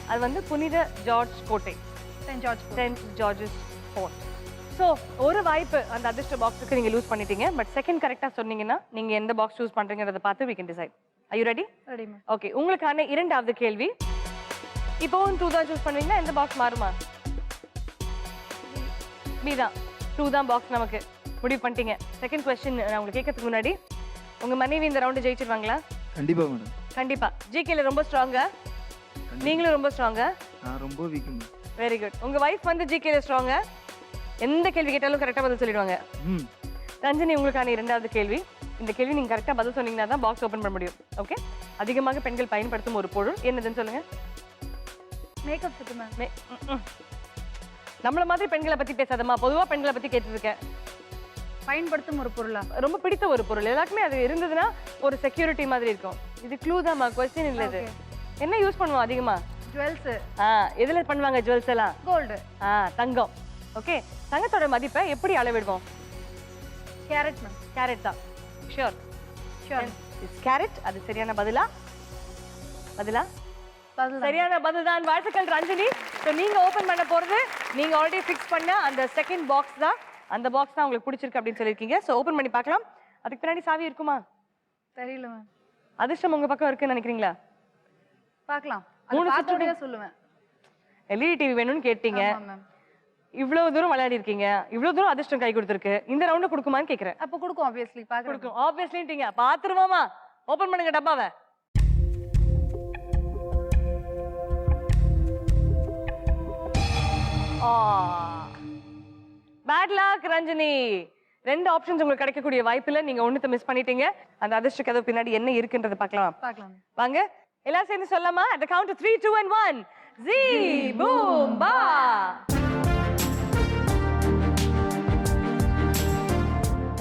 அது வந்து புனித ஜார்ஜ் கோட்டை, சென்ட் ஜார்ஜஸ் ஃபோர்ட். ஸோ ஒரு வாய்ப்பு அந்த அதிர்ஷ்ட பாக்ஸுக்கு நீங்க லூஸ் பண்ணிட்டீங்க. பட் செகண்ட் கரெக்டா சொன்னீங்கன்னா நீங்க எந்த பாக்ஸ் சூஸ் பண்றீங்கறத பார்த்து we can decide. Are you ready? Ready ma'am. Okay, உங்களுக்கான இரண்டாவது கேள்வி. இப்போவும் 2 தான் சூஸ் பண்ணுவீங்களா? எந்த பாக்ஸ் மாறுமா? பி தான். 2 தான் பாக்ஸ் நமக்கு முடிவு பண்ணிட்டீங்க. செகண்ட் கொஸ்டின் நான் உங்களுக்கு கேட்கறதுக்கு முன்னாடி, உங்க மனைவி இந்த ரவுண்டு ஜெயிச்சிருவாங்களா? கண்டிப்பா மேடம். கண்டிப்பா. ஜிகேல ரொம்ப ஸ்ட்ராங்கா? நீங்களும் ரொம்ப ஸ்ட்ராங்கா? நான் ரொம்ப வீக் மேடம். Very good. உங்க வைஃப் வந்து ஜிகேல ஸ்ட்ராங்கா? எந்த கேள்வி கேட்டாலும் கரெக்டா பதில் சொல்லிடுவாங்க. ரஞ்சனி, உங்களுக்கான இரண்டாவது கேள்வி. இந்த கேள்வி நீங்க கரெக்டா பதில் சொன்னீங்கன்னா தான் பாக்ஸ் ஓபன் பண்ண முடியும். ஓகே? அதிகமாக பெண்கள் பயன்படுத்தும் ஒரு பொருள் என்னதுன்னு சொல்லுங்க. Makeup set ma'am. நம்மள மாதிரி பெண்களை பத்தி பேசாதம்மா, பொதுவா பெண்களை பத்தி கேட்டுட்டு இருக்கேன். பயன்படுத்தும் ஒரு பொருளா? ரொம்ப பிடித்த ஒரு பொருள். எல்லாருக்குமே அது இருந்ததுன்னா ஒரு செக்யூரிட்டி மாதிரி இருக்கும். இது க்ளூ தான்மா, கொஸ்டின் இல்ல இது. என்ன யூஸ் பண்ணுவோம் அதிகமா? ஜுவல்ஸ். எதுல பண்ணுவாங்க ஜுவல்ஸ் எல்லாம்? கோல்டு. தங்கம். ஓகே, தங்கத்தோட மதிப்பை எப்படி அளவிடுவோம்? Carrot ma'am. கேரட் தான். Sure sure. கேரட். அது சரியான பதிலா? பதில் சரியான பதில் தான். வாழ்த்துக்கள் ரஞ்சனி. ஸோ நீங்க ஓபன் பண்ண போறது நீங்க ஆல்ரெடி ஃபிக்ஸ் பண்ண அந்த செகண்ட் பாக்ஸ் தான். அந்த பாக்ஸ் தான் உங்களுக்கு பிடிச்சிருக்கு அப்படின்னு சொல்லியிருக்கீங்க. ஸோ ஓபன் பண்ணி பார்க்கலாம். அதுக்கு பின்னாடி சாவி இருக்குமா? தெரியல மேம். அதிர்ஷ்டம் உங்க பக்கம் இருக்குன்னு நினைக்கிறீங்களா? பார்க்கலாம். 3 பார்த்தோடே சொல்லுவேன். எல்இடி டிவி வேணும்னு கேட்டீங்க. ஆமா மேம். இவ்வளவு தூரம் விளையாடி இருக்கீங்க. இவ்வளவு தூரம் அதிர்ஷ்டம் கை கொடுத்துருக்கு. இந்த ரவுண்ட் கொடுக்குமான்னு கேக்குறேன். அப்ப கொடுக்கும் ஆப்வியஸ்லி. பார்க்கலாம். கொடுக்கும் ஆப்வியஸ்லிட்டீங்க. பாத்துருவோமா? ஓபன் பண்ணுங்க டப்பாவை. Bad luck Ranjani. 2 ஆப்ஷன்ஸ் உங்களுக்கு கிடைக்கக்கூடிய வாய்ப்புல நீங்க ஒண்ணுத்த மிஸ் பண்ணிட்டீங்க. அந்த அதிர்ஷ்ட கதவு பின்னாடி என்ன இருக்குன்றத பார்க்கலாம். பார்க்கலாம். வாங்க எல்லாரும் சேர்ந்து சொல்லலாமா? at the count of 3 2 and 1 Zee boom ba.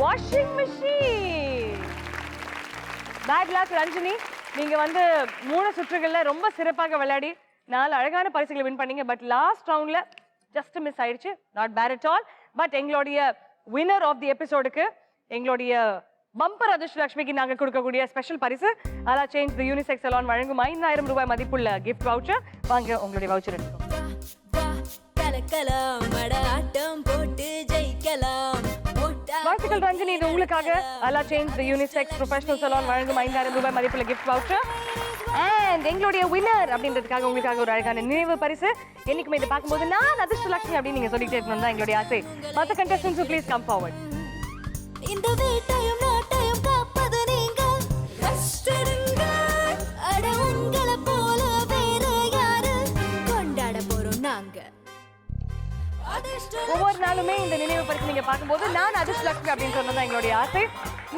Washing machine. Bad luck Ranjani. நீங்க வந்து 3 சுற்றுகள்ல ரொம்ப சிறப்பாக விளையாடி 4 அழகான பரிசுகளை வின் பண்ணீங்க. பட் லாஸ்ட் ரவுண்ட்ல ஜஸ்ட் மிஸ் ஆயிடுச்சு. Not bad at all. But எங்களுடைய வின்னர் ஆஃப் தி எபிசோடுக்கு, எங்களுடைய பம்பர் அதிர்ஷ்டலட்சுமிக்கு நாங்கள் கொடுக்கக்கூடிய ஸ்பெஷல் பரிசு அலா சேஞ்ச் தி யூனிசெக்ஸ் சலூன் வழங்கும் 5000 ரூபாய் மதிப்புள்ள கிஃப்ட் வவுச்சர். வாங்க உங்களுடைய வவுச்சர் எடுத்துக்கோங்க. கலக்கலாம் மட ஆட்டம் போட்டு ஜெயிக்கலாம். வாழ்த்துக்கள் ரஞ்சனி. இது உங்களுக்காக ala change the unisex professional salon வழங்கும் 5000 ரூபாய் மதிப்புள்ள கிஃப்ட் வவுச்சர். அண்ட் எங்களுடைய வின்னர் அப்படின்றதுக்காக உங்களுக்காக ஒரு அழகான நினைவு பரிசு. என்னைக்குமே இதை பார்க்கும்போது நான் அதிர்ஷ்டலட்சுமி அப்படின்னு நீங்க சொல்லிட்டே இருக்கணும் தான் எங்களுடைய ஆசை. மற்ற கண்டஸ்டன்ஸ் ப்ளீஸ் கம் ஃபார்வர்ட். இந்த வீட்டையும் நாட்டையும் காப்பது நீங்க. கஷ்டடுங்க அட உங்களை போல வேற யாரு கொண்டாட போறோம் நாங்க. ஒவ்வொரு நாளுமே இந்த நினைவு பரிசு நீங்க பார்க்கும்போது நான் அதிர்ஷ்டலட்சுமி அப்படின்னு சொன்னதான் எங்களுடைய ஆசை.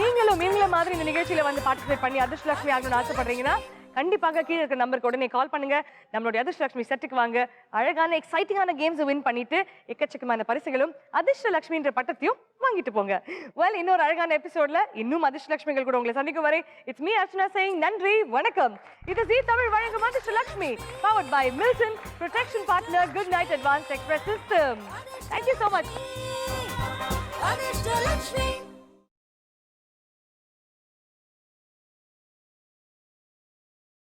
நீங்களும் இவங்கள மாதிரி இந்த நிகழ்ச்சியில வந்து பார்ட்டிசிபேட் பண்ணி அதிர்ஷ்டலட்சுமி ஆகணும்னு ஆசைப்படுறீங்கன்னா கண்டிப்பாக கீழே இருக்க நம்பருக்கு உடனே கால் பண்ணுங்க. நம்மளுடைய அதிர்ஷ்டலட்சுமி செட்டுக்கு வாங்க. அழகான எக்ஸைட்டிங்கான கேம்ஸ் வின் பண்ணிட்டு எக்கச்சக்கமான பரிசுகளும் அதிர்ஷ்டலட்சுமின்ற பட்டத்தையும் வாங்கிட்டு போங்க. வெல், இன்னொரு அழகான எபிசோட்ல இன்னும் அதிர்ஷ்டலட்சுமிகள் கூட உங்களை சந்திக்கும் வரை இட்ஸ் மீ அர்ச்சனா சேயிங் நன்றி வணக்கம். இது ஜீ தமிழ் வழங்கும் Adhirshtalakshmi powered by Milton protection partner Good Knight advance express system. Thank you so much. Adhirshtalakshmi.